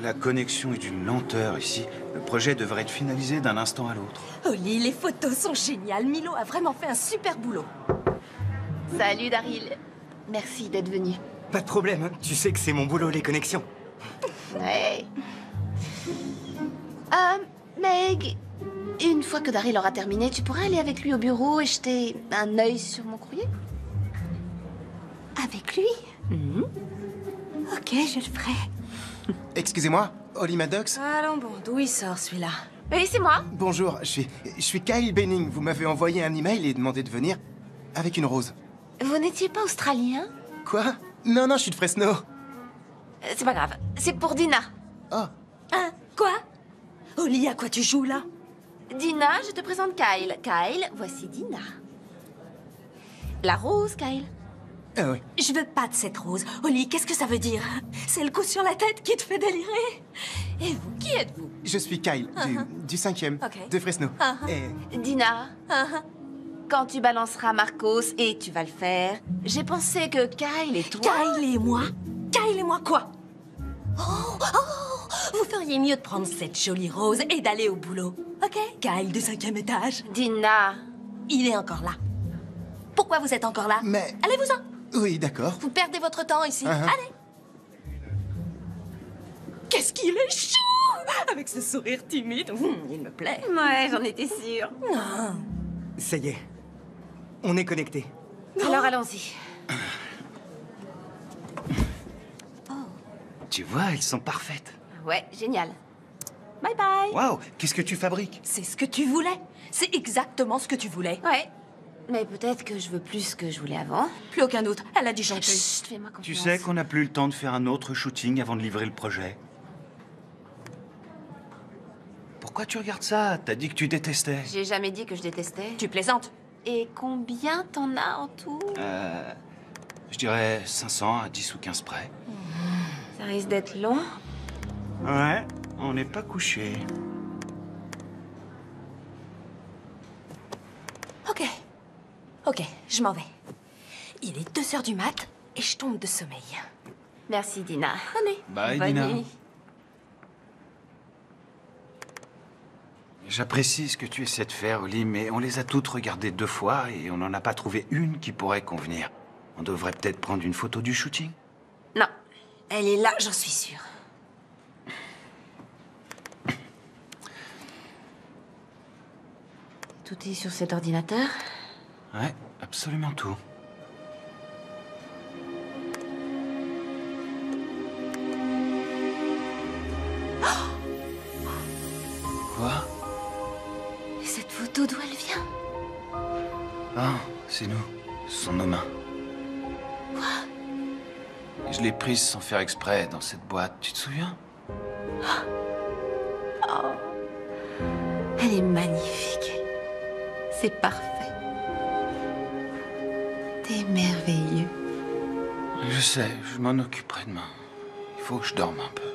la connexion est d'une lenteur ici. Le projet devrait être finalisé d'un instant à l'autre. Oli, les photos sont géniales. Milo a vraiment fait un super boulot. Salut Daryl. Merci d'être venu. Pas de problème, hein. Tu sais que c'est mon boulot, les connexions. Ouais. Meg, une fois que Daryl aura terminé, tu pourrais aller avec lui au bureau et jeter un œil sur mon courrier? Avec lui? Ok, je le ferai. Excusez-moi, Oli Maddox? Allons bon, d'où il sort celui-là? Oui, c'est moi. Bonjour, je suis Kyle Benning. Vous m'avez envoyé un email et demandé de venir avec une rose. Vous n'étiez pas australien? Quoi? Non, je suis de Fresno. C'est pas grave. C'est pour Dina. Oh. Hein? Quoi? Oli, à quoi tu joues là? Dina, je te présente Kyle. Kyle, voici Dina. La rose, Kyle. Ah oui. Je veux pas de cette rose. Oli, qu'est-ce que ça veut dire? C'est le coup sur la tête qui te fait délirer? Et vous, qui êtes-vous? Je suis Kyle, du 5e, Ok. de Fresno. Et... Dina, quand tu balanceras Marcos, et tu vas le faire, j'ai pensé que Kyle et toi... Kyle et moi? Kyle et moi quoi? Vous feriez mieux de prendre cette jolie rose et d'aller au boulot. Ok? Kyle du 5e étage. Dina. Il est encore là. Pourquoi vous êtes encore là? Mais... Allez-vous-en. Oui, d'accord. Vous perdez votre temps ici. Allez. Qu'est-ce qu'il est chou! Avec ce sourire timide. Il me plaît. Ouais, j'en étais sûre. Non. Ça y est. On est connectés. Alors allons-y. Tu vois, elles sont parfaites. Ouais, génial. Bye bye. Waouh, qu'est-ce que tu fabriques? C'est ce que tu voulais. C'est exactement ce que tu voulais. Ouais. Mais peut-être que je veux plus que je voulais avant. Plus aucun doute. Elle a dit chanter. Chut, fais-moi confiance. Tu sais qu'on n'a plus le temps de faire un autre shooting avant de livrer le projet. Pourquoi tu regardes ça? T'as dit que tu détestais. J'ai jamais dit que je détestais. Tu plaisantes. Et combien t'en as en tout? Je dirais 500 à 10 ou 15 près. Ça risque d'être long. Ouais, on n'est pas couché. Ok. Ok, je m'en vais. Il est 2 heures du mat et je tombe de sommeil. Merci, Dina. Allez. Bye, Bonne Dina. nuit. J'apprécie ce que tu essaies de faire, Oli, mais on les a toutes regardées 2 fois et on n'en a pas trouvé une qui pourrait convenir. On devrait peut-être prendre une photo du shooting. Non. Elle est là, j'en suis sûre. Tout est sur cet ordinateur? Ouais, absolument tout. Quoi? Et cette photo, d'où elle vient? Ah, c'est nous. Ce sont nos mains. Quoi? Et je l'ai prise sans faire exprès dans cette boîte, tu te souviens? Oh. Elle est magnifique. C'est parfait. T'es merveilleux. Je sais, je m'en occuperai demain. Il faut que je dorme un peu.